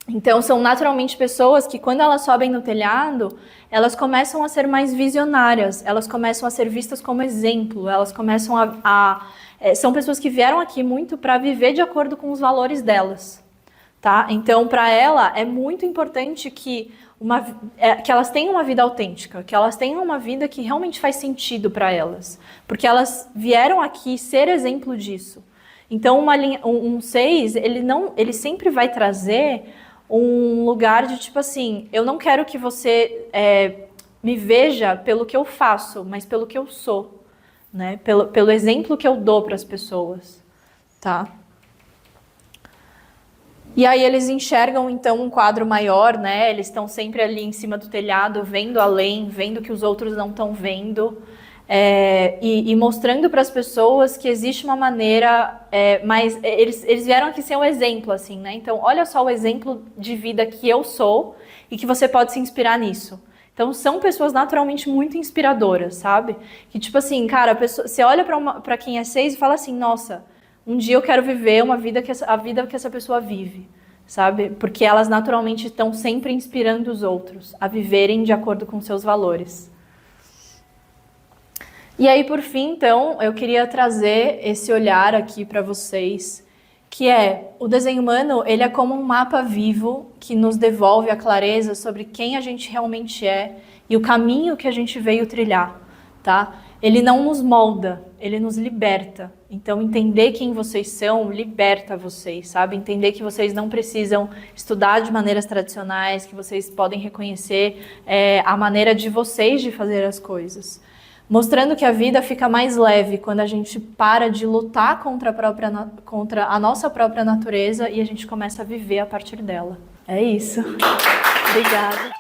Então, são naturalmente pessoas que, quando elas sobem no telhado, elas começam a ser mais visionárias, elas começam a ser vistas como exemplo, elas começam são pessoas que vieram aqui muito para viver de acordo com os valores delas, tá? Então, para ela, é muito importante que elas tenham uma vida autêntica, que elas tenham uma vida que realmente faz sentido para elas, porque elas vieram aqui ser exemplo disso. Então, um 6, ele sempre vai trazer um lugar de tipo assim, eu não quero que você me veja pelo que eu faço, mas pelo que eu sou, né? Pelo exemplo que eu dou para as pessoas, tá? E aí eles enxergam então um quadro maior, né? Eles estão sempre ali em cima do telhado, vendo além, vendo que os outros não estão vendo. E mostrando para as pessoas que existe uma maneira, mas eles vieram aqui ser um exemplo, assim, né? Então, olha só o exemplo de vida que eu sou e que você pode se inspirar nisso. Então, são pessoas naturalmente muito inspiradoras, sabe? Que tipo assim, cara, você olha para quem é 6 e fala assim, nossa, um dia eu quero viver a vida que essa pessoa vive, sabe? Porque elas naturalmente estão sempre inspirando os outros a viverem de acordo com seus valores. E aí, por fim, então, eu queria trazer esse olhar aqui para vocês, que o desenho humano, ele é como um mapa vivo que nos devolve a clareza sobre quem a gente realmente é e o caminho que a gente veio trilhar, tá? Ele não nos molda, ele nos liberta. Então, entender quem vocês são liberta vocês, sabe? Entender que vocês não precisam estudar de maneiras tradicionais, que vocês podem reconhecer a maneira de vocês de fazer as coisas. Mostrando que a vida fica mais leve quando a gente para de lutar contra a nossa própria natureza e a gente começa a viver a partir dela. É isso. Obrigada.